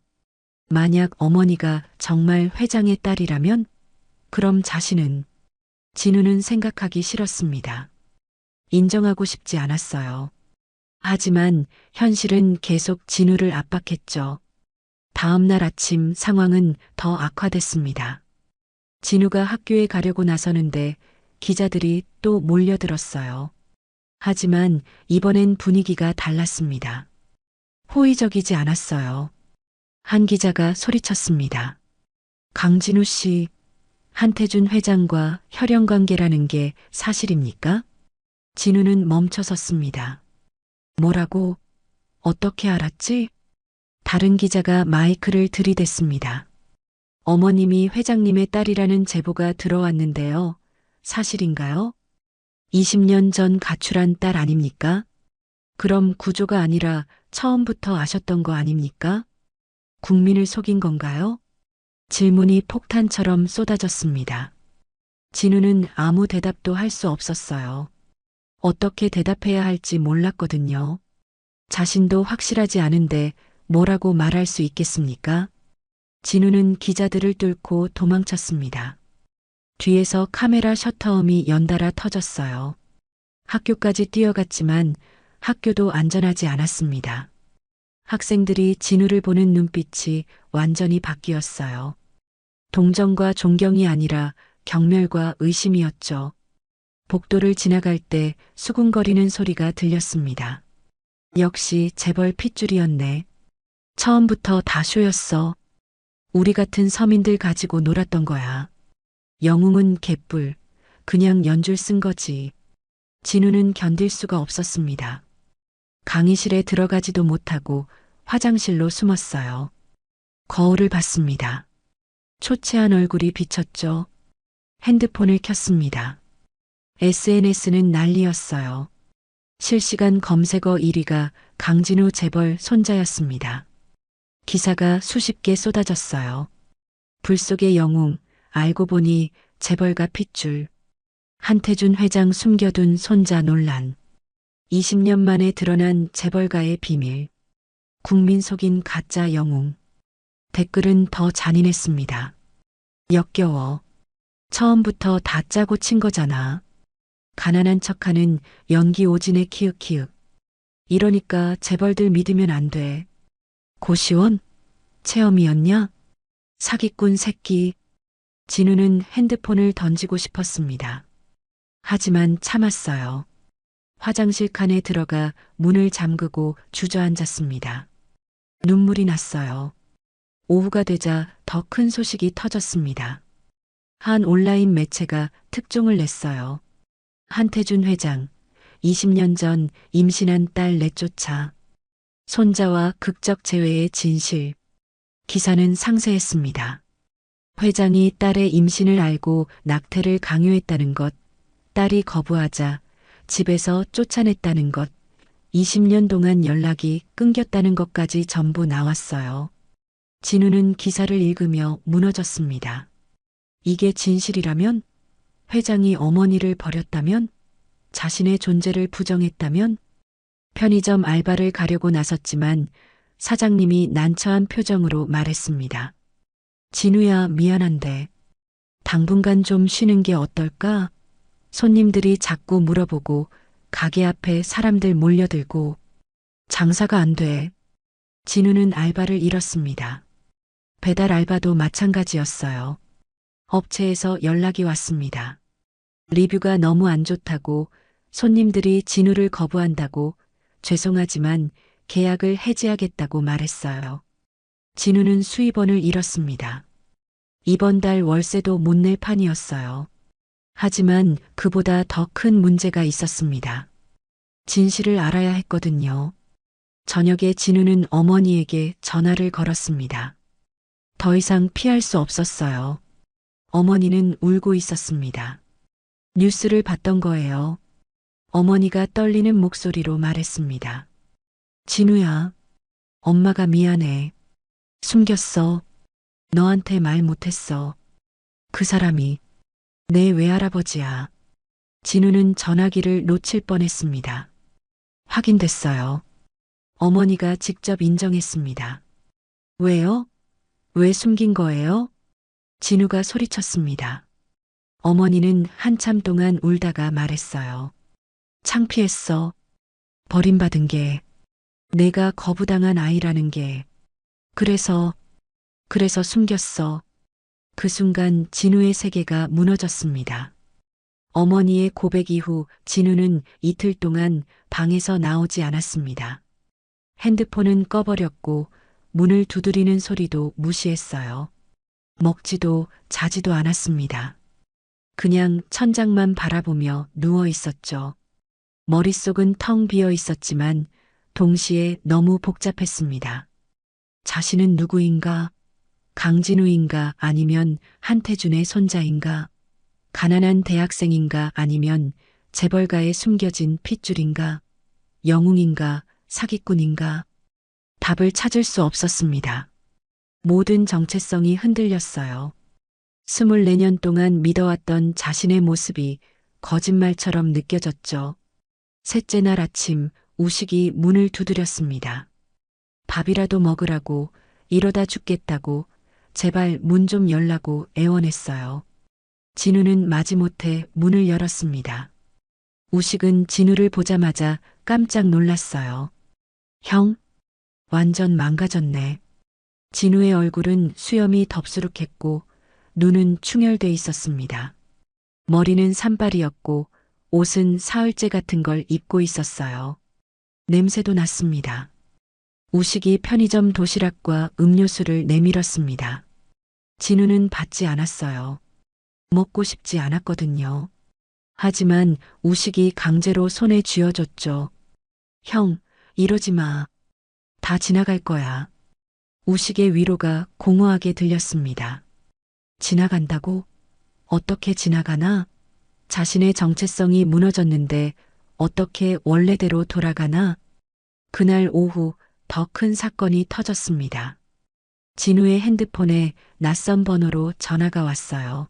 만약 어머니가 정말 회장의 딸이라면 그럼 자신은 진우는 생각하기 싫었습니다. 인정하고 싶지 않았어요. 하지만 현실은 계속 진우를 압박했죠. 다음 날 아침 상황은 더 악화됐습니다. 진우가 학교에 가려고 나서는데 기자들이 또 몰려들었어요. 하지만 이번엔 분위기가 달랐습니다. 호의적이지 않았어요. 한 기자가 소리쳤습니다. 강진우 씨, 한태준 회장과 혈연 관계라는 게 사실입니까? 진우는 멈춰섰습니다. 뭐라고? 어떻게 알았지? 다른 기자가 마이크를 들이댔습니다. 어머님이 회장님의 딸이라는 제보가 들어왔는데요. 사실인가요? 20년 전 가출한 딸 아닙니까? 그럼 구조가 아니라 처음부터 아셨던 거 아닙니까? 국민을 속인 건가요? 질문이 폭탄처럼 쏟아졌습니다. 진우는 아무 대답도 할 수 없었어요. 어떻게 대답해야 할지 몰랐거든요. 자신도 확실하지 않은데 뭐라고 말할 수 있겠습니까? 진우는 기자들을 뚫고 도망쳤습니다. 뒤에서 카메라 셔터음이 연달아 터졌어요. 학교까지 뛰어갔지만 학교도 안전하지 않았습니다. 학생들이 진우를 보는 눈빛이 완전히 바뀌었어요. 동정과 존경이 아니라 경멸과 의심이었죠. 복도를 지나갈 때 수군거리는 소리가 들렸습니다. 역시 재벌 핏줄이었네. 처음부터 다 쇼였어. 우리 같은 서민들 가지고 놀았던 거야. 영웅은 개뿔, 그냥 연줄 쓴 거지. 진우는 견딜 수가 없었습니다. 강의실에 들어가지도 못하고 화장실로 숨었어요. 거울을 봤습니다. 초췌한 얼굴이 비쳤죠. 핸드폰을 켰습니다. SNS는 난리였어요. 실시간 검색어 1위가 강진우 재벌 손자였습니다. 기사가 수십 개 쏟아졌어요. 불 속의 영웅, 알고 보니 재벌가 핏줄. 한태준 회장 숨겨둔 손자 논란. 20년 만에 드러난 재벌가의 비밀. 국민 속인 가짜 영웅. 댓글은 더 잔인했습니다. 역겨워. 처음부터 다 짜고 친 거잖아. 가난한 척하는 연기 오진의 키읔키읔. 이러니까 재벌들 믿으면 안 돼. 고시원? 체험이었냐? 사기꾼 새끼. 진우는 핸드폰을 던지고 싶었습니다. 하지만 참았어요. 화장실 칸에 들어가 문을 잠그고 주저앉았습니다. 눈물이 났어요. 오후가 되자 더 큰 소식이 터졌습니다. 한 온라인 매체가 특종을 냈어요. 한태준 회장, 20년 전 임신한 딸 내쫓아. 손자와 극적 재회의 진실. 기사는 상세했습니다. 회장이 딸의 임신을 알고 낙태를 강요했다는 것, 딸이 거부하자 집에서 쫓아냈다는 것, 20년 동안 연락이 끊겼다는 것까지 전부 나왔어요. 진우는 기사를 읽으며 무너졌습니다. 이게 진실이라면? 회장이 어머니를 버렸다면? 자신의 존재를 부정했다면? 편의점 알바를 가려고 나섰지만 사장님이 난처한 표정으로 말했습니다. 진우야, 미안한데 당분간 좀 쉬는 게 어떨까? 손님들이 자꾸 물어보고 가게 앞에 사람들 몰려들고 장사가 안 돼. 진우는 알바를 잃었습니다. 배달 알바도 마찬가지였어요. 업체에서 연락이 왔습니다. 리뷰가 너무 안 좋다고, 손님들이 진우를 거부한다고, 죄송하지만 계약을 해지하겠다고 말했어요. 진우는 수입원을 잃었습니다. 이번 달 월세도 못 낼 판이었어요. 하지만 그보다 더 큰 문제가 있었습니다. 진실을 알아야 했거든요. 저녁에 진우는 어머니에게 전화를 걸었습니다. 더 이상 피할 수 없었어요. 어머니는 울고 있었습니다. 뉴스를 봤던 거예요. 어머니가 떨리는 목소리로 말했습니다. 진우야, 엄마가 미안해. 숨겼어. 너한테 말 못했어. 그 사람이 내 외할아버지야. 진우는 전화기를 놓칠 뻔했습니다. 확인됐어요. 어머니가 직접 인정했습니다. 왜요? 왜 숨긴 거예요? 진우가 소리쳤습니다. 어머니는 한참 동안 울다가 말했어요. 창피했어. 버림받은 게, 내가 거부당한 아이라는 게. 그래서 숨겼어. 그 순간 진우의 세계가 무너졌습니다. 어머니의 고백 이후 진우는 이틀 동안 방에서 나오지 않았습니다. 핸드폰은 꺼버렸고 문을 두드리는 소리도 무시했어요. 먹지도 자지도 않았습니다. 그냥 천장만 바라보며 누워 있었죠. 머릿속은 텅 비어 있었지만 동시에 너무 복잡했습니다. 자신은 누구인가? 강진우인가 아니면 한태준의 손자인가? 가난한 대학생인가 아니면 재벌가에 숨겨진 핏줄인가? 영웅인가? 사기꾼인가? 답을 찾을 수 없었습니다. 모든 정체성이 흔들렸어요. 24년 동안 믿어왔던 자신의 모습이 거짓말처럼 느껴졌죠. 셋째 날 아침 우식이 문을 두드렸습니다. 밥이라도 먹으라고, 이러다 죽겠다고, 제발 문 좀 열라고 애원했어요. 진우는 마지못해 문을 열었습니다. 우식은 진우를 보자마자 깜짝 놀랐어요. 형? 완전 망가졌네. 진우의 얼굴은 수염이 덥수룩했고 눈은 충혈돼 있었습니다. 머리는 산발이었고 옷은 사흘째 같은 걸 입고 있었어요. 냄새도 났습니다. 우식이 편의점 도시락과 음료수를 내밀었습니다. 진우는 받지 않았어요. 먹고 싶지 않았거든요. 하지만 우식이 강제로 손에 쥐어줬죠. 형, 이러지 마. 다 지나갈 거야. 우식의 위로가 공허하게 들렸습니다. 지나간다고? 어떻게 지나가나? 자신의 정체성이 무너졌는데 어떻게 원래대로 돌아가나? 그날 오후 더 큰 사건이 터졌습니다. 진우의 핸드폰에 낯선 번호로 전화가 왔어요.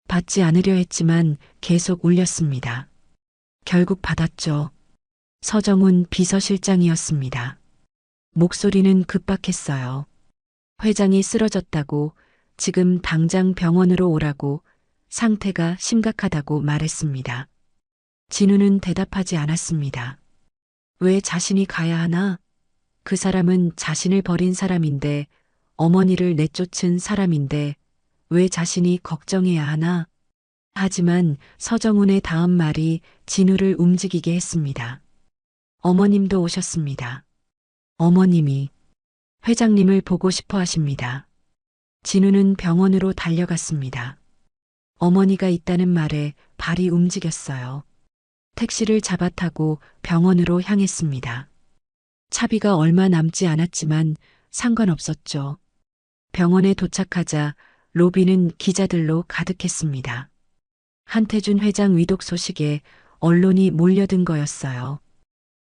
받지 않으려 했지만 계속 울렸습니다. 결국 받았죠. 서정훈 비서실장이었습니다. 목소리는 급박했어요. 회장이 쓰러졌다고, 지금 당장 병원으로 오라고, 상태가 심각하다고 말했습니다. 진우는 대답하지 않았습니다. 왜 자신이 가야 하나? 그 사람은 자신을 버린 사람인데, 어머니를 내쫓은 사람인데, 왜 자신이 걱정해야 하나? 하지만 서정훈의 다음 말이 진우를 움직이게 했습니다. 어머님도 오셨습니다. 어머님이 회장님을 보고 싶어 하십니다. 진우는 병원으로 달려갔습니다. 어머니가 있다는 말에 발이 움직였어요. 택시를 잡아 타고 병원으로 향했습니다. 차비가 얼마 남지 않았지만 상관없었죠. 병원에 도착하자 로비는 기자들로 가득했습니다. 한태준 회장 위독 소식에 언론이 몰려든 거였어요.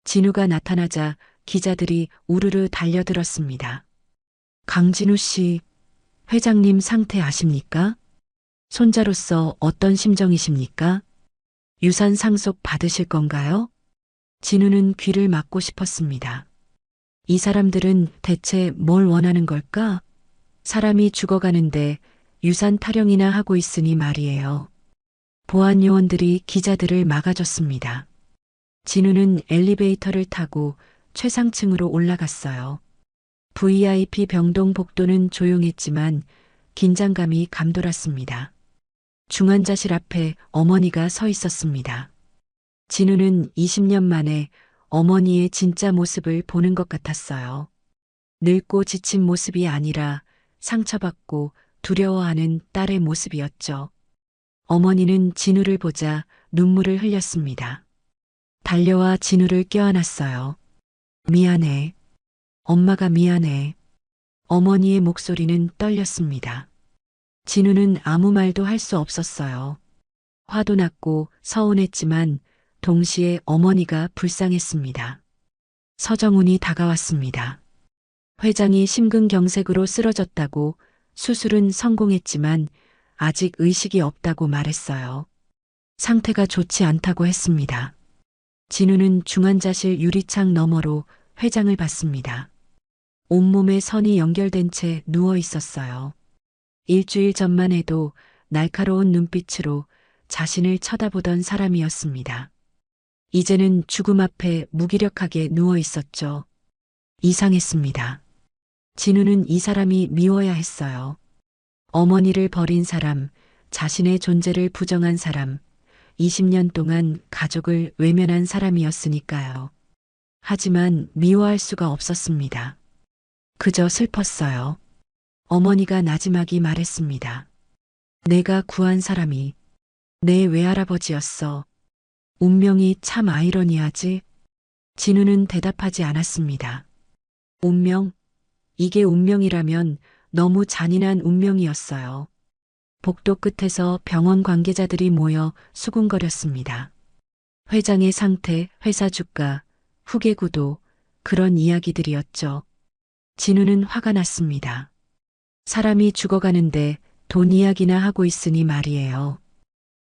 진우가 나타나자 기자들이 우르르 달려들었습니다. 강진우 씨, 회장님 상태 아십니까? 손자로서 어떤 심정이십니까? 유산 상속 받으실 건가요? 진우는 귀를 막고 싶었습니다. 이 사람들은 대체 뭘 원하는 걸까? 사람이 죽어가는데 유산 타령이나 하고 있으니 말이에요. 보안 요원들이 기자들을 막아줬습니다. 진우는 엘리베이터를 타고 최상층으로 올라갔어요. VIP 병동 복도는 조용했지만 긴장감이 감돌았습니다. 중환자실 앞에 어머니가 서 있었습니다. 진우는 20년 만에 어머니의 진짜 모습을 보는 것 같았어요. 늙고 지친 모습이 아니라 상처받고 두려워하는 딸의 모습이었죠. 어머니는 진우를 보자 눈물을 흘렸습니다. 달려와 진우를 껴안았어요. 미안해. 엄마가 미안해. 어머니의 목소리는 떨렸습니다. 진우는 아무 말도 할 수 없었어요. 화도 났고 서운했지만 동시에 어머니가 불쌍했습니다. 서정훈이 다가왔습니다. 회장이 심근경색으로 쓰러졌다고, 수술은 성공했지만 아직 의식이 없다고 말했어요. 상태가 좋지 않다고 했습니다. 진우는 중환자실 유리창 너머로 회장을 봤습니다. 온몸에 선이 연결된 채 누워 있었어요. 일주일 전만 해도 날카로운 눈빛으로 자신을 쳐다보던 사람이었습니다. 이제는 죽음 앞에 무기력하게 누워 있었죠. 이상했습니다. 진우는 이 사람이 미워야 했어요. 어머니를 버린 사람, 자신의 존재를 부정한 사람, 20년 동안 가족을 외면한 사람이었으니까요. 하지만 미워할 수가 없었습니다. 그저 슬펐어요. 어머니가 나지막이 말했습니다. 내가 구한 사람이 내 외할아버지였어. 운명이 참 아이러니하지? 진우는 대답하지 않았습니다. 운명? 이게 운명이라면 너무 잔인한 운명이었어요. 복도 끝에서 병원 관계자들이 모여 수군거렸습니다. 회장의 상태, 회사 주가, 후계 구도, 그런 이야기들이었죠. 진우는 화가 났습니다. 사람이 죽어가는데 돈 이야기나 하고 있으니 말이에요.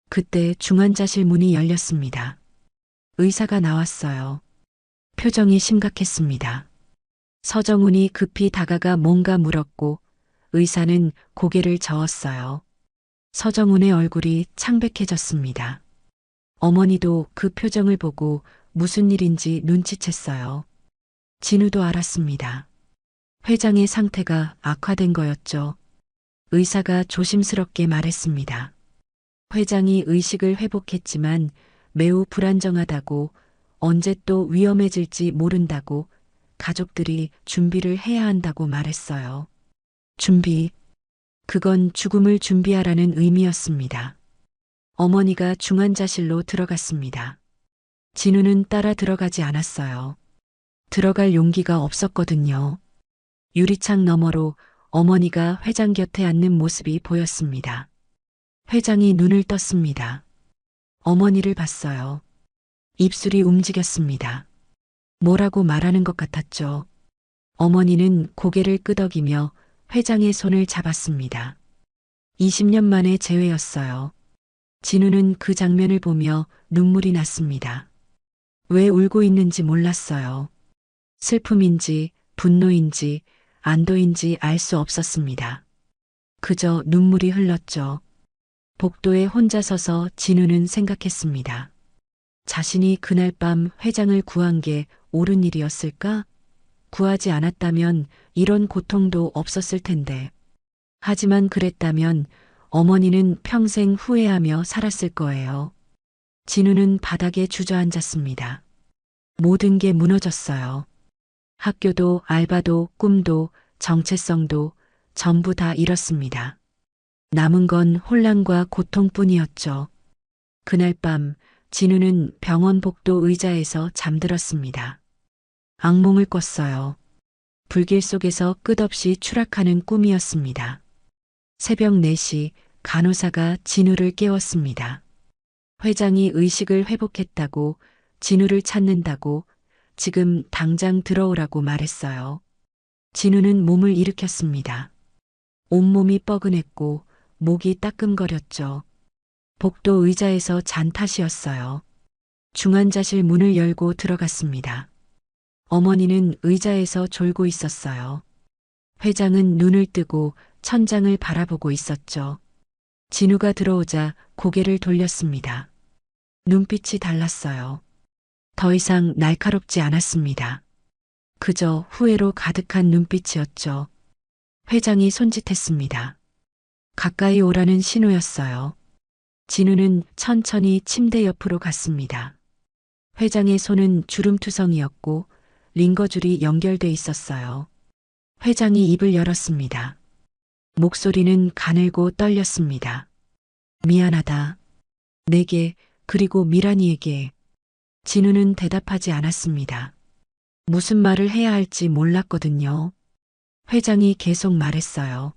그때 중환자실 문이 열렸습니다. 의사가 나왔어요. 표정이 심각했습니다. 서정훈이 급히 다가가 뭔가 물었고 의사는 고개를 저었어요. 서정훈의 얼굴이 창백해졌습니다. 어머니도 그 표정을 보고 무슨 일인지 눈치챘어요. 진우도 알았습니다. 회장의 상태가 악화된 거였죠. 의사가 조심스럽게 말했습니다. 회장이 의식을 회복했지만 매우 불안정하다고, 언제 또 위험해질지 모른다고, 가족들이 준비를 해야 한다고 말했어요. 준비. 그건 죽음을 준비하라는 의미였습니다. 어머니가 중환자실로 들어갔습니다. 진우는 따라 들어가지 않았어요. 들어갈 용기가 없었거든요. 유리창 너머로 어머니가 회장 곁에 앉는 모습이 보였습니다. 회장이 눈을 떴습니다. 어머니를 봤어요. 입술이 움직였습니다. 뭐라고 말하는 것 같았죠. 어머니는 고개를 끄덕이며 회장의 손을 잡았습니다. 20년 만의 재회였어요. 진우는 그 장면을 보며 눈물이 났습니다. 왜 울고 있는지 몰랐어요. 슬픔인지 분노인지 안도인지 알 수 없었습니다. 그저 눈물이 흘렀죠. 복도에 혼자 서서 진우는 생각했습니다. 자신이 그날 밤 회장을 구한 게 옳은 일이었을까? 구하지 않았다면 이런 고통도 없었을 텐데. 하지만 그랬다면 어머니는 평생 후회하며 살았을 거예요. 진우는 바닥에 주저앉았습니다. 모든 게 무너졌어요. 학교도 알바도 꿈도 정체성도 전부 다 잃었습니다. 남은 건 혼란과 고통뿐이었죠. 그날 밤 진우는 병원 복도 의자에서 잠들었습니다. 악몽을 꿨어요. 불길 속에서 끝없이 추락하는 꿈이었습니다. 새벽 4시 간호사가 진우를 깨웠습니다. 회장이 의식을 회복했다고, 진우를 찾는다고, 지금 당장 들어오라고 말했어요. 진우는 몸을 일으켰습니다. 온몸이 뻐근했고 목이 따끔거렸죠. 복도 의자에서 잔 탓이었어요. 중환자실 문을 열고 들어갔습니다. 어머니는 의자에서 졸고 있었어요. 회장은 눈을 뜨고 천장을 바라보고 있었죠. 진우가 들어오자 고개를 돌렸습니다. 눈빛이 달랐어요. 더 이상 날카롭지 않았습니다. 그저 후회로 가득한 눈빛이었죠. 회장이 손짓했습니다. 가까이 오라는 신호였어요. 진우는 천천히 침대 옆으로 갔습니다. 회장의 손은 주름투성이었고 링거줄이 연결돼 있었어요. 회장이 입을 열었습니다. 목소리는 가늘고 떨렸습니다. 미안하다. 내게, 그리고 미란이에게. 진우는 대답하지 않았습니다. 무슨 말을 해야 할지 몰랐거든요. 회장이 계속 말했어요.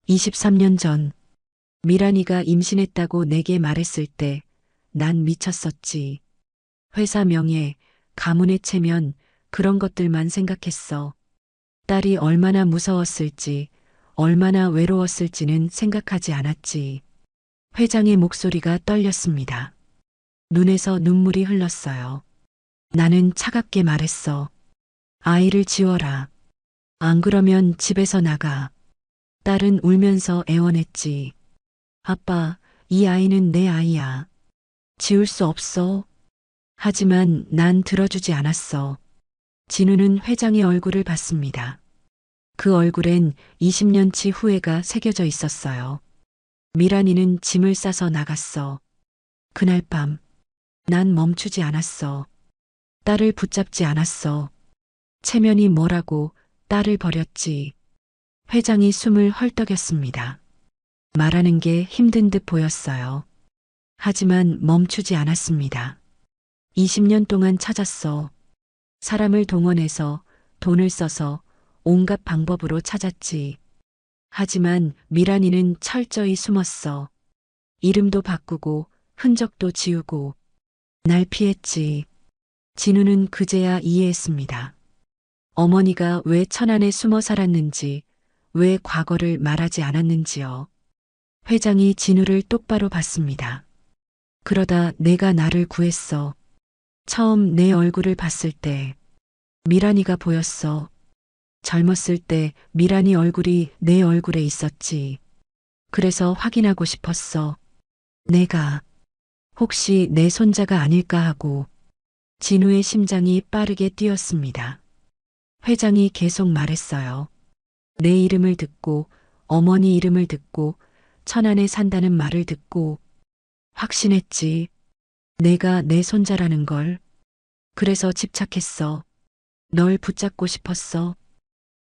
23년 전 미란이가 임신했다고 내게 말했을 때 난 미쳤었지. 회사 명예, 가문의 체면, 그런 것들만 생각했어. 딸이 얼마나 무서웠을지, 얼마나 외로웠을지는 생각하지 않았지. 회장의 목소리가 떨렸습니다. 눈에서 눈물이 흘렀어요. 나는 차갑게 말했어. 아이를 지워라. 안 그러면 집에서 나가. 딸은 울면서 애원했지. 아빠, 이 아이는 내 아이야. 지울 수 없어. 하지만 난 들어주지 않았어. 진우는 회장의 얼굴을 봤습니다. 그 얼굴엔 20년치 후회가 새겨져 있었어요. 미란이는 짐을 싸서 나갔어. 그날 밤, 난 멈추지 않았어. 딸을 붙잡지 않았어. 체면이 뭐라고 딸을 버렸지. 회장이 숨을 헐떡였습니다. 말하는 게 힘든 듯 보였어요. 하지만 멈추지 않았습니다. 20년 동안 찾았어. 사람을 동원해서, 돈을 써서 온갖 방법으로 찾았지. 하지만 미란이는 철저히 숨었어. 이름도 바꾸고 흔적도 지우고 날 피했지. 진우는 그제야 이해했습니다. 어머니가 왜 천안에 숨어 살았는지, 왜 과거를 말하지 않았는지요. 회장이 진우를 똑바로 봤습니다. 그러다 내가 나를 구했어. 처음 내 얼굴을 봤을 때 미란이가 보였어. 젊었을 때 미란이 얼굴이 내 얼굴에 있었지. 그래서 확인하고 싶었어. 내가 혹시 내 손자가 아닐까 하고. 진우의 심장이 빠르게 뛰었습니다. 회장이 계속 말했어요. 내 이름을 듣고, 어머니 이름을 듣고, 천안에 산다는 말을 듣고 확신했지. 내가 내 손자라는 걸. 그래서 집착했어. 널 붙잡고 싶었어.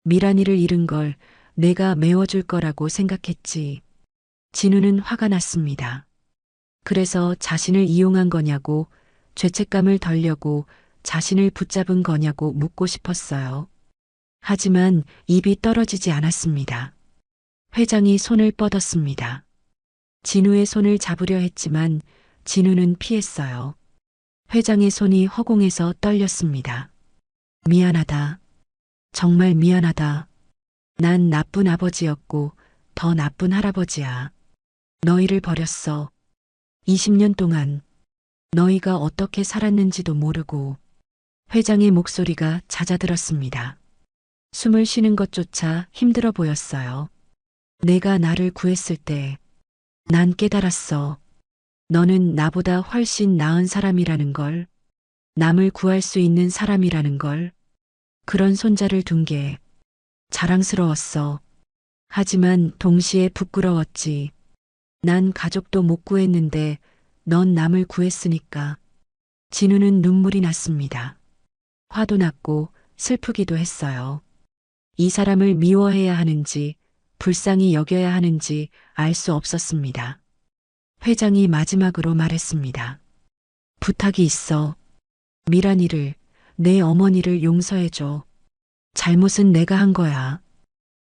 미란이를 잃은 걸 내가 메워줄 거라고 생각했지. 진우는 화가 났습니다. 그래서 자신을 이용한 거냐고, 죄책감을 덜려고 자신을 붙잡은 거냐고 묻고 싶었어요. 하지만 입이 떨어지지 않았습니다. 회장이 손을 뻗었습니다. 진우의 손을 잡으려 했지만 진우는 피했어요. 회장의 손이 허공에서 떨렸습니다. 미안하다. 정말 미안하다. 난 나쁜 아버지였고 더 나쁜 할아버지야. 너희를 버렸어. 20년 동안 너희가 어떻게 살았는지도 모르고. 회장의 목소리가 잦아들었습니다. 숨을 쉬는 것조차 힘들어 보였어요. 내가 나를 구했을 때 난 깨달았어. 너는 나보다 훨씬 나은 사람이라는 걸, 남을 구할 수 있는 사람이라는 걸, 그런 손자를 둔 게 자랑스러웠어. 하지만 동시에 부끄러웠지. 난 가족도 못 구했는데 넌 남을 구했으니까. 진우는 눈물이 났습니다. 화도 났고 슬프기도 했어요. 이 사람을 미워해야 하는지 불쌍히 여겨야 하는지 알 수 없었습니다. 회장이 마지막으로 말했습니다. 부탁이 있어. 미란이를, 내 어머니를 용서해줘. 잘못은 내가 한 거야.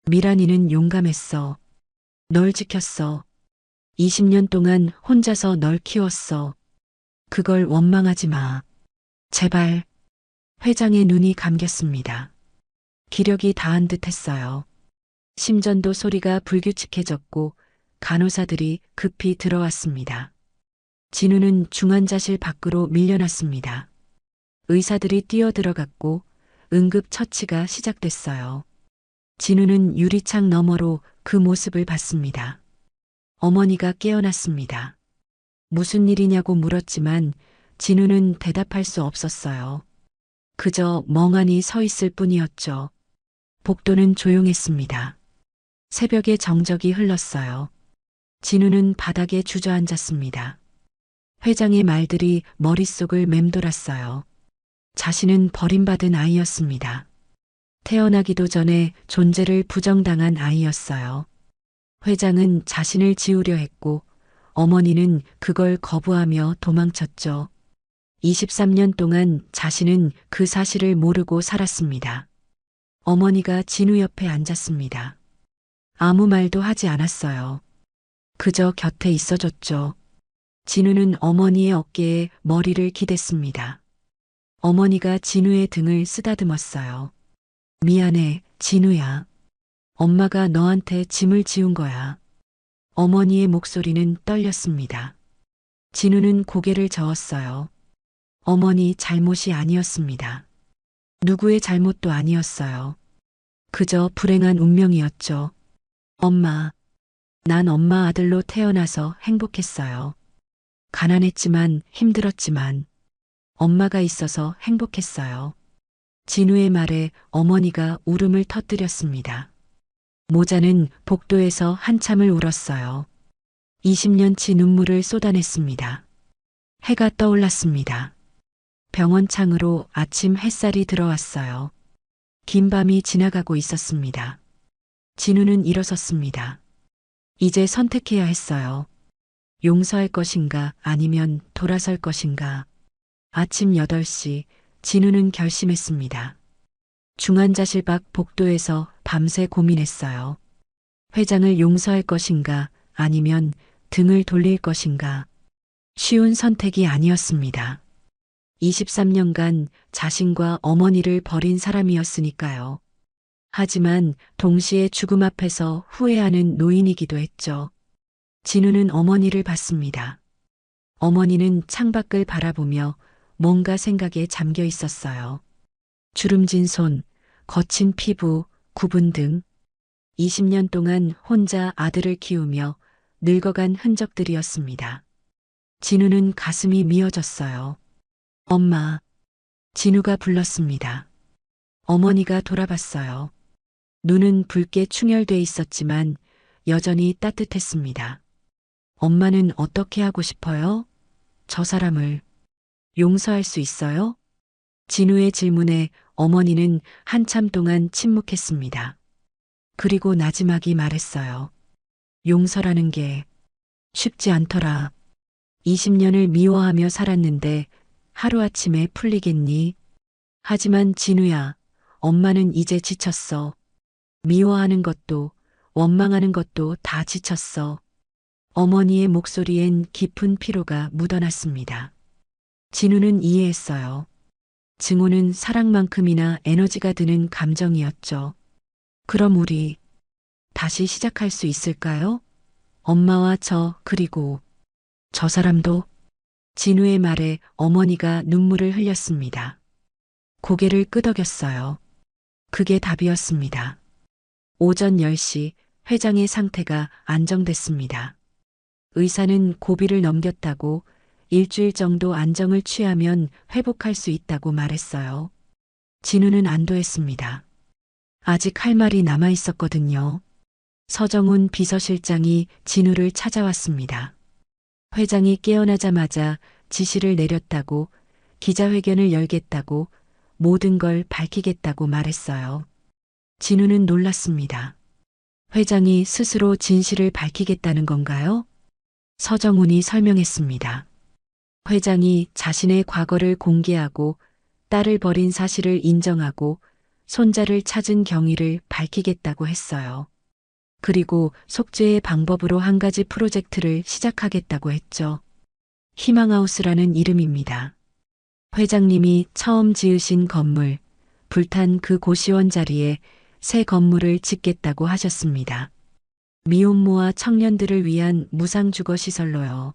미란이는 용감했어. 널 지켰어. 20년 동안 혼자서 널 키웠어. 그걸 원망하지 마. 제발. 회장의 눈이 감겼습니다. 기력이 다한 듯 했어요. 심전도 소리가 불규칙해졌고 간호사들이 급히 들어왔습니다. 진우는 중환자실 밖으로 밀려났습니다. 의사들이 뛰어들어갔고 응급 처치가 시작됐어요. 진우는 유리창 너머로 그 모습을 봤습니다. 어머니가 깨어났습니다. 무슨 일이냐고 물었지만 진우는 대답할 수 없었어요. 그저 멍하니 서 있을 뿐이었죠. 복도는 조용했습니다. 새벽의 정적이 흘렀어요. 진우는 바닥에 주저앉았습니다. 회장의 말들이 머릿속을 맴돌았어요. 자신은 버림받은 아이였습니다. 태어나기도 전에 존재를 부정당한 아이였어요. 회장은 자신을 지우려 했고 어머니는 그걸 거부하며 도망쳤죠. 23년 동안 자신은 그 사실을 모르고 살았습니다. 어머니가 진우 옆에 앉았습니다. 아무 말도 하지 않았어요. 그저 곁에 있어줬죠. 진우는 어머니의 어깨에 머리를 기댔습니다. 어머니가 진우의 등을 쓰다듬었어요. 미안해, 진우야. 엄마가 너한테 짐을 지운 거야. 어머니의 목소리는 떨렸습니다. 진우는 고개를 저었어요. 어머니 잘못이 아니었습니다. 누구의 잘못도 아니었어요. 그저 불행한 운명이었죠. 엄마, 난 엄마 아들로 태어나서 행복했어요. 가난했지만 힘들었지만 엄마가 있어서 행복했어요. 진우의 말에 어머니가 울음을 터뜨렸습니다. 모자는 복도에서 한참을 울었어요. 20년치 눈물을 쏟아냈습니다. 해가 떠올랐습니다. 병원 창으로 아침 햇살이 들어왔어요. 긴 밤이 지나가고 있었습니다. 진우는 일어섰습니다. 이제 선택해야 했어요. 용서할 것인가 아니면 돌아설 것인가. 아침 8시 진우는 결심했습니다. 중환자실 밖 복도에서 밤새 고민했어요. 회장을 용서할 것인가 아니면 등을 돌릴 것인가. 쉬운 선택이 아니었습니다. 23년간 자신과 어머니를 버린 사람이었으니까요. 하지만 동시에 죽음 앞에서 후회하는 노인이기도 했죠. 진우는 어머니를 봤습니다. 어머니는 창밖을 바라보며 뭔가 생각에 잠겨 있었어요. 주름진 손, 거친 피부, 구분 등 20년 동안 혼자 아들을 키우며 늙어간 흔적들이었습니다. 진우는 가슴이 미어졌어요. 엄마. 진우가 불렀습니다. 어머니가 돌아봤어요. 눈은 붉게 충혈돼 있었지만 여전히 따뜻했습니다. 엄마는 어떻게 하고 싶어요? 저 사람을 용서할 수 있어요? 진우의 질문에 어머니는 한참 동안 침묵했습니다. 그리고 나지막이 말했어요. 용서라는 게 쉽지 않더라. 20년을 미워하며 살았는데 하루아침에 풀리겠니? 하지만 진우야, 엄마는 이제 지쳤어. 미워하는 것도 원망하는 것도 다 지쳤어. 어머니의 목소리엔 깊은 피로가 묻어났습니다. 진우는 이해했어요. 증오는 사랑만큼이나 에너지가 드는 감정이었죠. 그럼 우리 다시 시작할 수 있을까요? 엄마와 저 그리고 저 사람도. 진우의 말에 어머니가 눈물을 흘렸습니다. 고개를 끄덕였어요. 그게 답이었습니다. 오전 10시 회장의 상태가 안정됐습니다. 의사는 고비를 넘겼다고 일주일 정도 안정을 취하면 회복할 수 있다고 말했어요. 진우는 안도했습니다. 아직 할 말이 남아 있었거든요. 서정훈 비서실장이 진우를 찾아왔습니다. 회장이 깨어나자마자 지시를 내렸다고, 기자회견을 열겠다고, 모든 걸 밝히겠다고 말했어요. 진우는 놀랐습니다. 회장이 스스로 진실을 밝히겠다는 건가요? 서정훈이 설명했습니다. 회장이 자신의 과거를 공개하고 딸을 버린 사실을 인정하고 손자를 찾은 경위를 밝히겠다고 했어요. 그리고 속죄의 방법으로 한 가지 프로젝트를 시작하겠다고 했죠. 희망하우스라는 이름입니다. 회장님이 처음 지으신 건물, 불탄 그 고시원 자리에 새 건물을 짓겠다고 하셨습니다. 미혼모와 청년들을 위한 무상주거시설로요.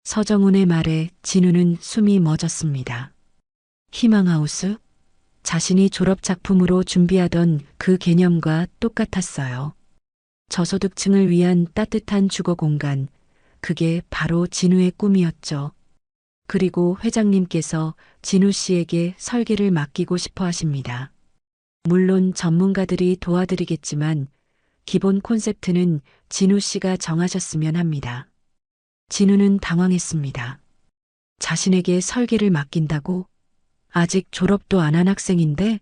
서정훈의 말에 진우는 숨이 멎었습니다. 희망하우스? 자신이 졸업작품으로 준비하던 그 개념과 똑같았어요. 저소득층을 위한 따뜻한 주거 공간, 그게 바로 진우의 꿈이었죠. 그리고 회장님께서 진우 씨에게 설계를 맡기고 싶어 하십니다. 물론 전문가들이 도와드리겠지만 기본 콘셉트는 진우 씨가 정하셨으면 합니다. 진우는 당황했습니다. 자신에게 설계를 맡긴다고? 아직 졸업도 안 한 학생인데?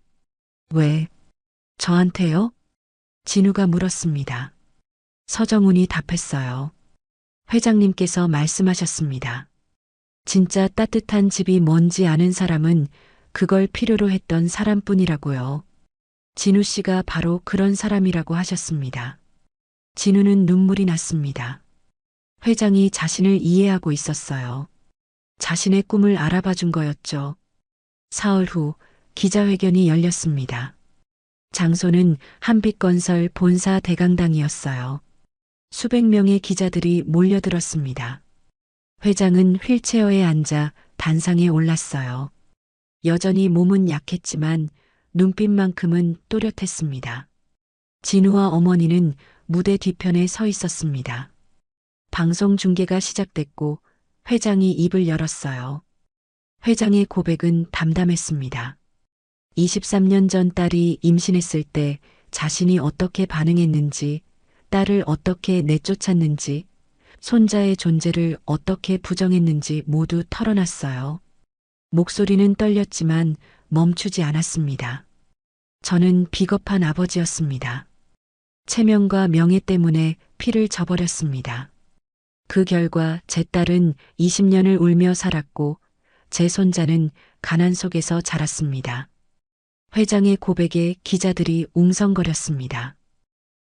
왜? 저한테요? 진우가 물었습니다. 서정훈이 답했어요. 회장님께서 말씀하셨습니다. 진짜 따뜻한 집이 뭔지 아는 사람은 그걸 필요로 했던 사람뿐이라고요. 진우 씨가 바로 그런 사람이라고 하셨습니다. 진우는 눈물이 났습니다. 회장이 자신을 이해하고 있었어요. 자신의 꿈을 알아봐 준 거였죠. 사흘 후 기자회견이 열렸습니다. 장소는 한빛건설 본사 대강당이었어요. 수백 명의 기자들이 몰려들었습니다. 회장은 휠체어에 앉아 단상에 올랐어요. 여전히 몸은 약했지만 눈빛만큼은 또렷했습니다. 진우와 어머니는 무대 뒤편에 서 있었습니다. 방송 중계가 시작됐고 회장이 입을 열었어요. 회장의 고백은 담담했습니다. 23년 전 딸이 임신했을 때 자신이 어떻게 반응했는지, 딸을 어떻게 내쫓았는지, 손자의 존재를 어떻게 부정했는지 모두 털어놨어요. 목소리는 떨렸지만 멈추지 않았습니다. 저는 비겁한 아버지였습니다. 체면과 명예 때문에 피를 저버렸습니다. 그 결과 제 딸은 20년을 울며 살았고 제 손자는 가난 속에서 자랐습니다. 회장의 고백에 기자들이 웅성거렸습니다.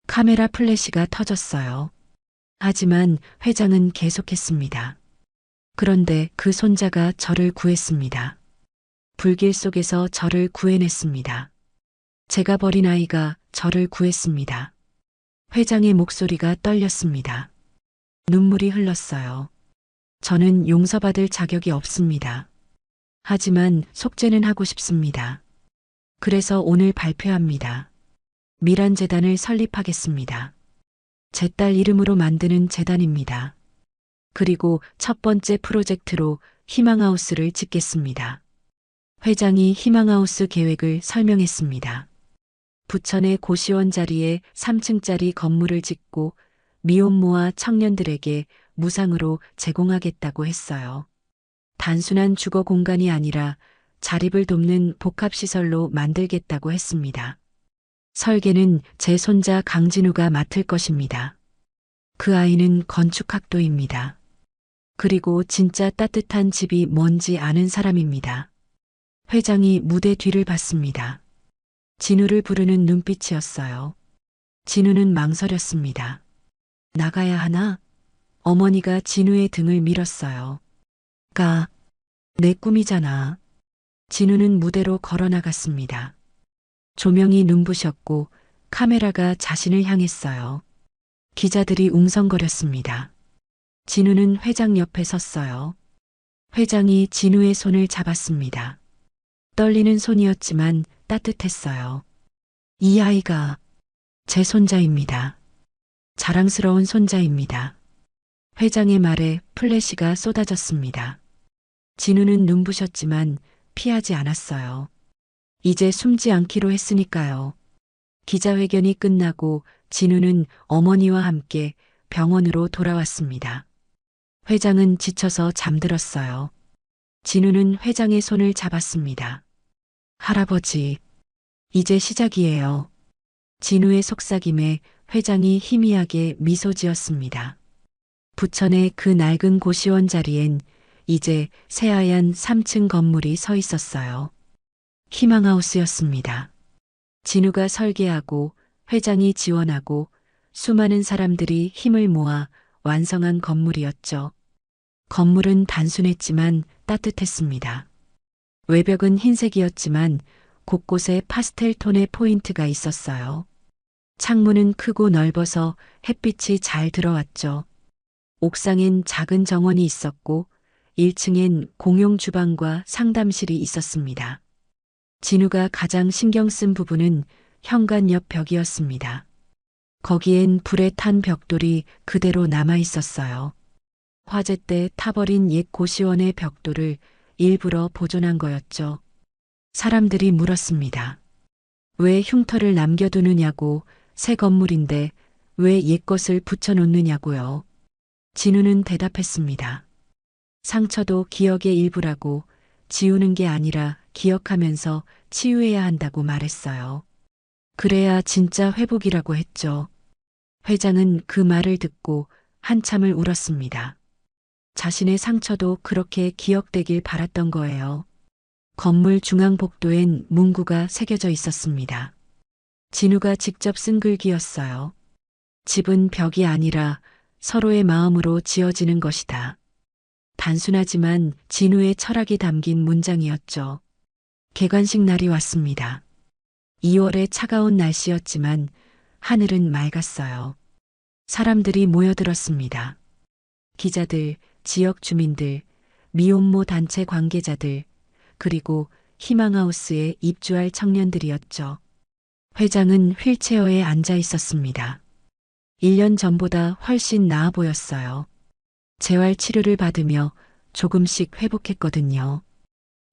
카메라 플래시가 터졌어요. 하지만 회장은 계속했습니다. 그런데 그 손자가 저를 구했습니다. 불길 속에서 저를 구해냈습니다. 제가 버린 아이가 저를 구했습니다. 회장의 목소리가 떨렸습니다. 눈물이 흘렀어요. 저는 용서받을 자격이 없습니다. 하지만 속죄는 하고 싶습니다. 그래서 오늘 발표합니다. 미란재단을 설립하겠습니다. 제 딸 이름으로 만드는 재단입니다. 그리고 첫 번째 프로젝트로 희망하우스를 짓겠습니다. 회장이 희망하우스 계획을 설명했습니다. 부천의 고시원 자리에 3층짜리 건물을 짓고 미혼모와 청년들에게 무상으로 제공하겠다고 했어요. 단순한 주거 공간이 아니라 자립을 돕는 복합시설로 만들겠다고 했습니다. 설계는 제 손자 강진우가 맡을 것입니다. 그 아이는 건축학도입니다. 그리고 진짜 따뜻한 집이 뭔지 아는 사람입니다. 회장이 무대 뒤를 봤습니다. 진우를 부르는 눈빛이었어요. 진우는 망설였습니다. 나가야 하나? 어머니가 진우의 등을 밀었어요. 가, 내 꿈이잖아. 진우는 무대로 걸어 나갔습니다. 조명이 눈부셨고 카메라가 자신을 향했어요. 기자들이 웅성거렸습니다. 진우는 회장 옆에 섰어요. 회장이 진우의 손을 잡았습니다. 떨리는 손이었지만 따뜻했어요. 이 아이가 제 손자입니다. 자랑스러운 손자입니다. 회장의 말에 플래시가 쏟아졌습니다. 진우는 눈부셨지만 피하지 않았어요. 이제 숨지 않기로 했으니까요. 기자회견이 끝나고 진우는 어머니와 함께 병원으로 돌아왔습니다. 회장은 지쳐서 잠들었어요. 진우는 회장의 손을 잡았습니다. 할아버지, 이제 시작이에요. 진우의 속삭임에 회장이 희미하게 미소 지었습니다. 부천의 그 낡은 고시원 자리엔 이제 새하얀 3층 건물이 서 있었어요. 희망하우스였습니다. 진우가 설계하고 회장이 지원하고 수많은 사람들이 힘을 모아 완성한 건물이었죠. 건물은 단순했지만 따뜻했습니다. 외벽은 흰색이었지만 곳곳에 파스텔 톤의 포인트가 있었어요. 창문은 크고 넓어서 햇빛이 잘 들어왔죠. 옥상엔 작은 정원이 있었고 1층엔 공용 주방과 상담실이 있었습니다. 진우가 가장 신경 쓴 부분은 현관 옆 벽이었습니다. 거기엔 불에 탄 벽돌이 그대로 남아 있었어요. 화재 때 타버린 옛 고시원의 벽돌을 일부러 보존한 거였죠. 사람들이 물었습니다. 왜 흉터를 남겨두느냐고, 새 건물인데 왜 옛것을 붙여놓느냐고요. 진우는 대답했습니다. 상처도 기억의 일부라고, 지우는 게 아니라 기억하면서 치유해야 한다고 말했어요. 그래야 진짜 회복이라고 했죠. 회장은 그 말을 듣고 한참을 울었습니다. 자신의 상처도 그렇게 기억되길 바랐던 거예요. 건물 중앙 복도엔 문구가 새겨져 있었습니다. 진우가 직접 쓴 글귀였어요. 집은 벽이 아니라 서로의 마음으로 지어지는 것이다. 단순하지만 진우의 철학이 담긴 문장이었죠. 개관식 날이 왔습니다. 2월의 차가운 날씨였지만 하늘은 맑았어요. 사람들이 모여들었습니다. 기자들, 지역 주민들, 미혼모 단체 관계자들, 그리고 희망하우스에 입주할 청년들이었죠. 회장은 휠체어에 앉아 있었습니다. 1년 전보다 훨씬 나아 보였어요. 재활 치료를 받으며 조금씩 회복했거든요.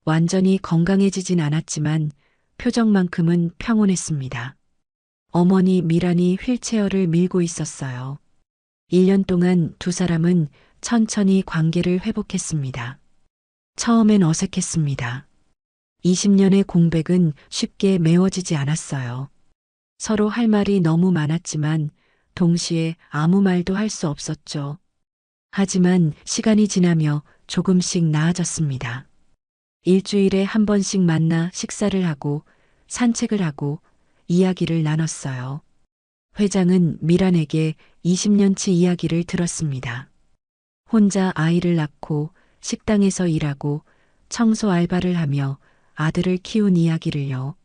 완전히 건강해지진 않았지만 표정만큼은 평온했습니다. 어머니 미란이 휠체어를 밀고 있었어요. 1년 동안 두 사람은 천천히 관계를 회복했습니다. 처음엔 어색했습니다. 20년의 공백은 쉽게 메워지지 않았어요. 서로 할 말이 너무 많았지만 동시에 아무 말도 할 수 없었죠. 하지만 시간이 지나며 조금씩 나아졌습니다. 일주일에 한 번씩 만나 식사를 하고 산책을 하고 이야기를 나눴어요. 회장은 미란에게 20년치 이야기를 들었습니다. 혼자 아이를 낳고 식당에서 일하고 청소 알바를 하며 아들을 키운 이야기를요.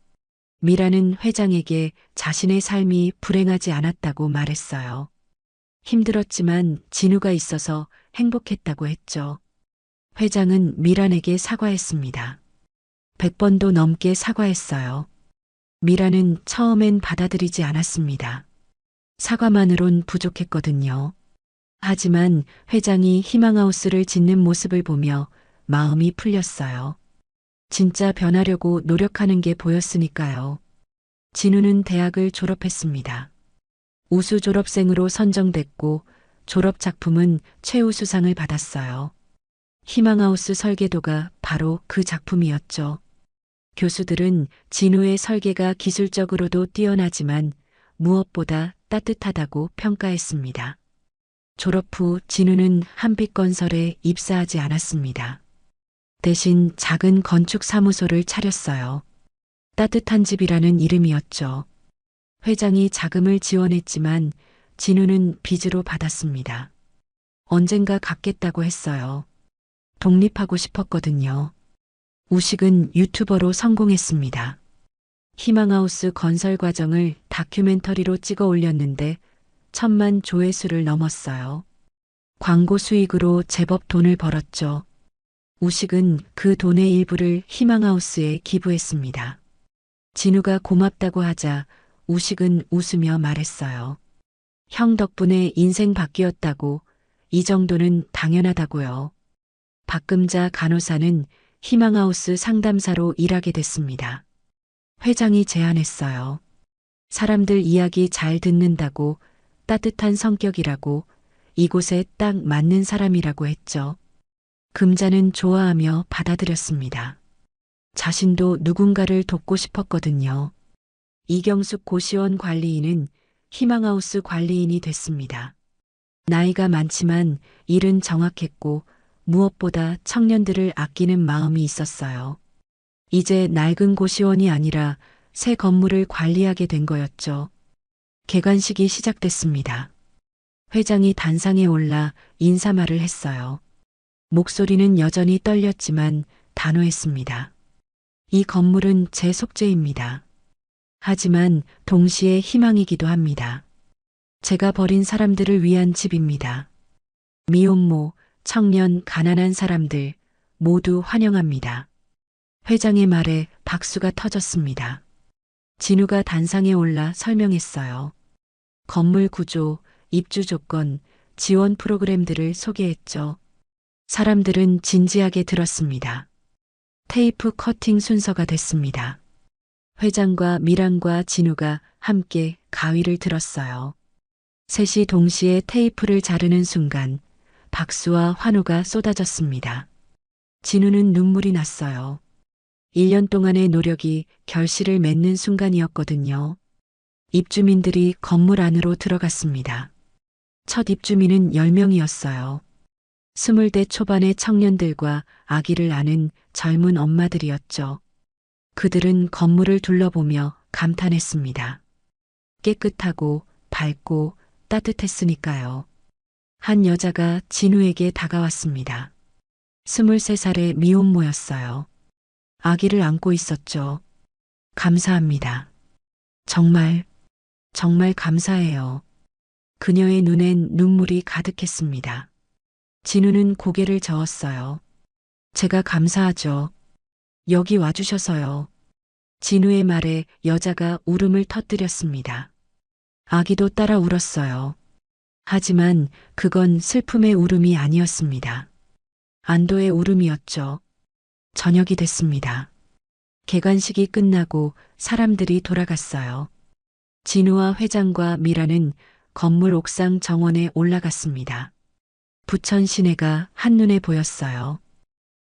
미란은 회장에게 자신의 삶이 불행하지 않았다고 말했어요. 힘들었지만 진우가 있어서 행복했다고 했죠. 회장은 미란에게 사과했습니다. 100번도 넘게 사과했어요. 미란은 처음엔 받아들이지 않았습니다. 사과만으론 부족했거든요. 하지만 회장이 희망하우스를 짓는 모습을 보며 마음이 풀렸어요. 진짜 변하려고 노력하는 게 보였으니까요. 진우는 대학을 졸업했습니다. 우수 졸업생으로 선정됐고 졸업 작품은 최우수상을 받았어요. 희망하우스 설계도가 바로 그 작품이었죠. 교수들은 진우의 설계가 기술적으로도 뛰어나지만 무엇보다 따뜻하다고 평가했습니다. 졸업 후 진우는 한빛건설에 입사하지 않았습니다. 대신 작은 건축사무소를 차렸어요. 따뜻한 집이라는 이름이었죠. 회장이 자금을 지원했지만 진우는 빚으로 받았습니다. 언젠가 갚겠다고 했어요. 독립하고 싶었거든요. 우식은 유튜버로 성공했습니다. 희망하우스 건설 과정을 다큐멘터리로 찍어 올렸는데 1000만 조회수를 넘었어요. 광고 수익으로 제법 돈을 벌었죠. 우식은 그 돈의 일부를 희망하우스에 기부했습니다. 진우가 고맙다고 하자 우식은 웃으며 말했어요. 형 덕분에 인생 바뀌었다고, 이 정도는 당연하다고요. 박금자 간호사는 희망하우스 상담사로 일하게 됐습니다. 회장이 제안했어요. 사람들 이야기 잘 듣는다고, 따뜻한 성격이라고, 이곳에 딱 맞는 사람이라고 했죠. 금자는 좋아하며 받아들였습니다. 자신도 누군가를 돕고 싶었거든요. 이경숙 고시원 관리인은 희망하우스 관리인이 됐습니다. 나이가 많지만 일은 정확했고 무엇보다 청년들을 아끼는 마음이 있었어요. 이제 낡은 고시원이 아니라 새 건물을 관리하게 된 거였죠. 개관식이 시작됐습니다. 회장이 단상에 올라 인사말을 했어요. 목소리는 여전히 떨렸지만 단호했습니다. 이 건물은 제 속죄입니다. 하지만 동시에 희망이기도 합니다. 제가 버린 사람들을 위한 집입니다. 미혼모, 청년, 가난한 사람들 모두 환영합니다. 회장의 말에 박수가 터졌습니다. 진우가 단상에 올라 설명했어요. 건물 구조, 입주 조건, 지원 프로그램들을 소개했죠. 사람들은 진지하게 들었습니다. 테이프 커팅 순서가 됐습니다. 회장과 미랑과 진우가 함께 가위를 들었어요. 셋이 동시에 테이프를 자르는 순간 박수와 환호가 쏟아졌습니다. 진우는 눈물이 났어요. 1년 동안의 노력이 결실을 맺는 순간이었거든요. 입주민들이 건물 안으로 들어갔습니다. 첫 입주민은 10명이었어요. 20대 초반의 청년들과 아기를 낳은 젊은 엄마들이었죠. 그들은 건물을 둘러보며 감탄했습니다. 깨끗하고 밝고 따뜻했으니까요. 한 여자가 진우에게 다가왔습니다. 23살의 미혼모였어요. 아기를 안고 있었죠. 감사합니다. 정말 감사해요. 그녀의 눈엔 눈물이 가득했습니다. 진우는 고개를 저었어요. 제가 감사하죠. 여기 와주셔서요. 진우의 말에 여자가 울음을 터뜨렸습니다. 아기도 따라 울었어요. 하지만 그건 슬픔의 울음이 아니었습니다. 안도의 울음이었죠. 저녁이 됐습니다. 개관식이 끝나고 사람들이 돌아갔어요. 진우와 회장과 미라는 건물 옥상 정원에 올라갔습니다. 부천 시내가 한눈에 보였어요.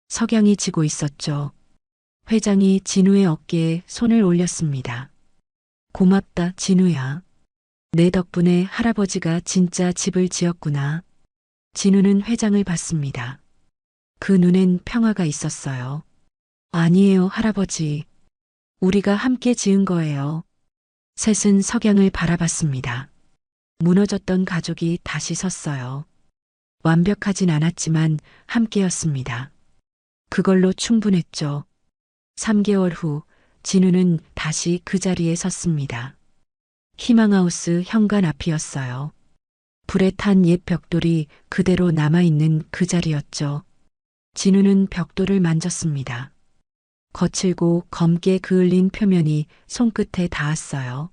석양이 지고 있었죠. 회장이 진우의 어깨에 손을 올렸습니다. 고맙다, 진우야. 내 덕분에 할아버지가 진짜 집을 지었구나. 진우는 회장을 봤습니다. 그 눈엔 평화가 있었어요. 아니에요, 할아버지. 우리가 함께 지은 거예요. 셋은 석양을 바라봤습니다. 무너졌던 가족이 다시 섰어요. 완벽하진 않았지만 함께였습니다. 그걸로 충분했죠. 3개월 후 진우는 다시 그 자리에 섰습니다. 희망하우스 현관 앞이었어요. 불에 탄 옛 벽돌이 그대로 남아있는 그 자리였죠. 진우는 벽돌을 만졌습니다. 거칠고 검게 그을린 표면이 손끝에 닿았어요.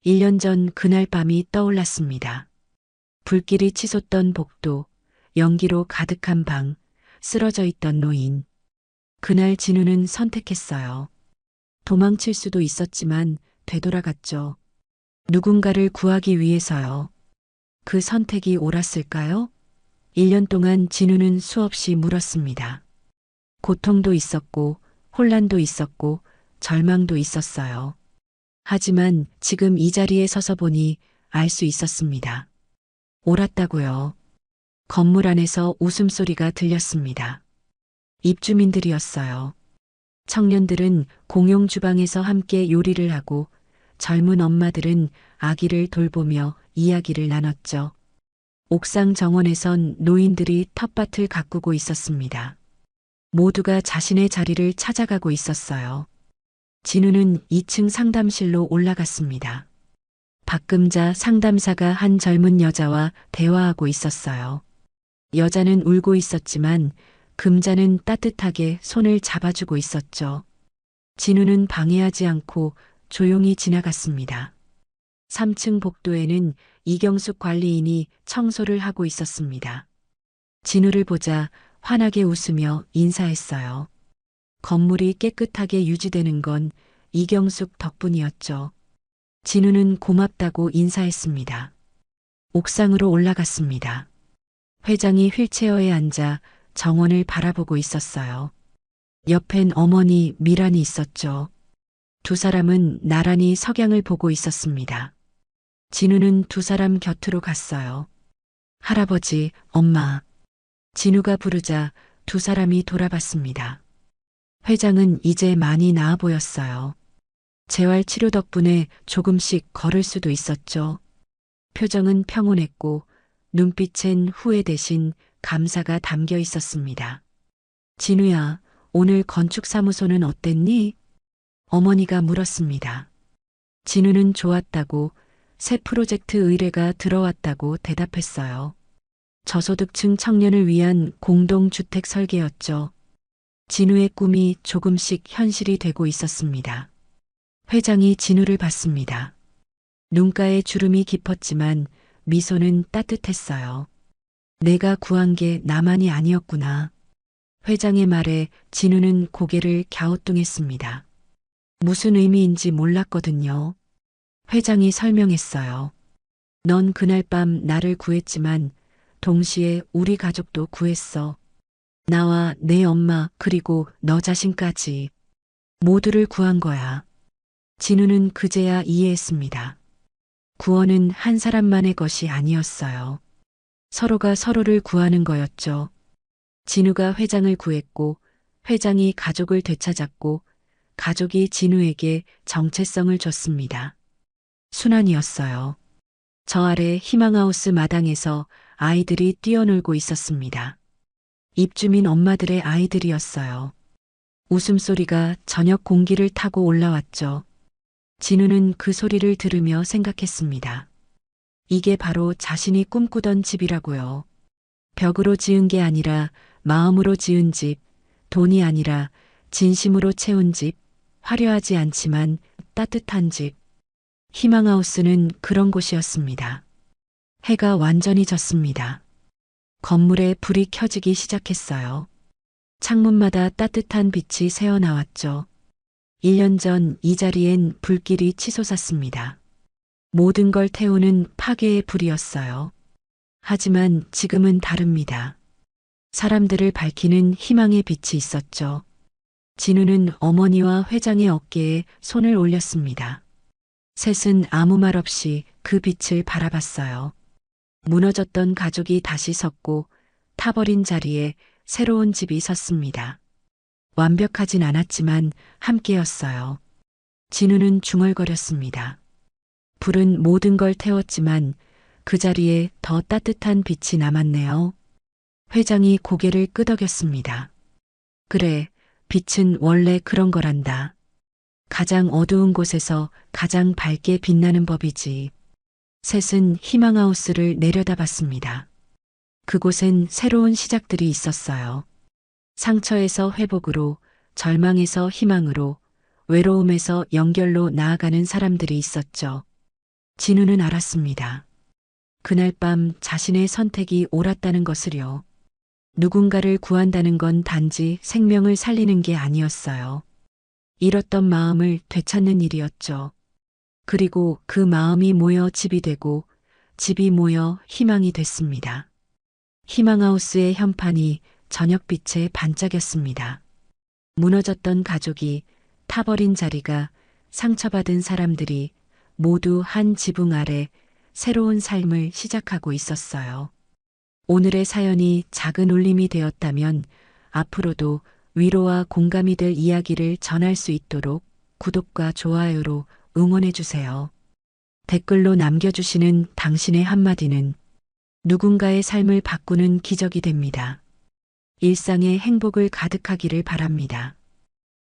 1년 전 그날 밤이 떠올랐습니다. 불길이 치솟던 복도, 연기로 가득한 방, 쓰러져 있던 노인. 그날 진우는 선택했어요. 도망칠 수도 있었지만 되돌아갔죠. 누군가를 구하기 위해서요. 그 선택이 옳았을까요? 1년 동안 진우는 수없이 물었습니다. 고통도 있었고, 혼란도 있었고, 절망도 있었어요. 하지만 지금 이 자리에 서서 보니 알 수 있었습니다. 옳았다고요. 건물 안에서 웃음소리가 들렸습니다. 입주민들이었어요. 청년들은 공용 주방에서 함께 요리를 하고 젊은 엄마들은 아기를 돌보며 이야기를 나눴죠. 옥상 정원에선 노인들이 텃밭을 가꾸고 있었습니다. 모두가 자신의 자리를 찾아가고 있었어요. 진우는 2층 상담실로 올라갔습니다. 박금자 상담사가 한 젊은 여자와 대화하고 있었어요. 여자는 울고 있었지만 금자는 따뜻하게 손을 잡아주고 있었죠. 진우는 방해하지 않고 조용히 지나갔습니다. 3층 복도에는 이경숙 관리인이 청소를 하고 있었습니다. 진우를 보자 환하게 웃으며 인사했어요. 건물이 깨끗하게 유지되는 건 이경숙 덕분이었죠. 진우는 고맙다고 인사했습니다. 옥상으로 올라갔습니다. 회장이 휠체어에 앉아 정원을 바라보고 있었어요. 옆엔 어머니 미란이 있었죠. 두 사람은 나란히 석양을 보고 있었습니다. 진우는 두 사람 곁으로 갔어요. 할아버지, 엄마. 진우가 부르자 두 사람이 돌아봤습니다. 회장은 이제 많이 나아 보였어요. 재활 치료 덕분에 조금씩 걸을 수도 있었죠. 표정은 평온했고 눈빛엔 후회 대신 감사가 담겨 있었습니다. 진우야, 오늘 건축사무소는 어땠니? 어머니가 물었습니다. 진우는 좋았다고, 새 프로젝트 의뢰가 들어왔다고 대답했어요. 저소득층 청년을 위한 공동주택 설계였죠. 진우의 꿈이 조금씩 현실이 되고 있었습니다. 회장이 진우를 봤습니다. 눈가에 주름이 깊었지만 미소는 따뜻했어요. 내가 구한 게 나만이 아니었구나. 회장의 말에 진우는 고개를 갸우뚱했습니다. 무슨 의미인지 몰랐거든요. 회장이 설명했어요. 넌 그날 밤 나를 구했지만 동시에 우리 가족도 구했어. 나와 내 엄마 그리고 너 자신까지 모두를 구한 거야. 진우는 그제야 이해했습니다. 구원은 한 사람만의 것이 아니었어요. 서로가 서로를 구하는 거였죠. 진우가 회장을 구했고 회장이 가족을 되찾았고 가족이 진우에게 정체성을 줬습니다. 순환이었어요. 저 아래 희망하우스 마당에서 아이들이 뛰어놀고 있었습니다. 입주민 엄마들의 아이들이었어요. 웃음소리가 저녁 공기를 타고 올라왔죠. 진우는 그 소리를 들으며 생각했습니다. 이게 바로 자신이 꿈꾸던 집이라고요. 벽으로 지은 게 아니라 마음으로 지은 집, 돈이 아니라 진심으로 채운 집, 화려하지 않지만 따뜻한 집. 희망하우스는 그런 곳이었습니다. 해가 완전히 졌습니다. 건물에 불이 켜지기 시작했어요. 창문마다 따뜻한 빛이 새어나왔죠. 1년 전 이 자리엔 불길이 치솟았습니다. 모든 걸 태우는 파괴의 불이었어요. 하지만 지금은 다릅니다. 사람들을 밝히는 희망의 빛이 있었죠. 진우는 어머니와 회장의 어깨에 손을 올렸습니다. 셋은 아무 말 없이 그 빛을 바라봤어요. 무너졌던 가족이 다시 섰고 타버린 자리에 새로운 집이 섰습니다. 완벽하진 않았지만 함께였어요. 진우는 중얼거렸습니다. 불은 모든 걸 태웠지만 그 자리에 더 따뜻한 빛이 남았네요. 회장이 고개를 끄덕였습니다. 그래, 빛은 원래 그런 거란다. 가장 어두운 곳에서 가장 밝게 빛나는 법이지. 셋은 희망하우스를 내려다봤습니다. 그곳엔 새로운 시작들이 있었어요. 상처에서 회복으로, 절망에서 희망으로, 외로움에서 연결로 나아가는 사람들이 있었죠. 진우는 알았습니다. 그날 밤 자신의 선택이 옳았다는 것을요. 누군가를 구한다는 건 단지 생명을 살리는 게 아니었어요. 잃었던 마음을 되찾는 일이었죠. 그리고 그 마음이 모여 집이 되고 집이 모여 희망이 됐습니다. 희망하우스의 현판이 저녁빛에 반짝였습니다. 무너졌던 가족이, 타버린 자리가, 상처받은 사람들이 모두 한 지붕 아래 새로운 삶을 시작하고 있었어요. 오늘의 사연이 작은 울림이 되었다면 앞으로도 위로와 공감이 될 이야기를 전할 수 있도록 구독과 좋아요로 응원해주세요. 댓글로 남겨주시는 당신의 한마디는 누군가의 삶을 바꾸는 기적이 됩니다. 일상에 행복을 가득하기를 바랍니다.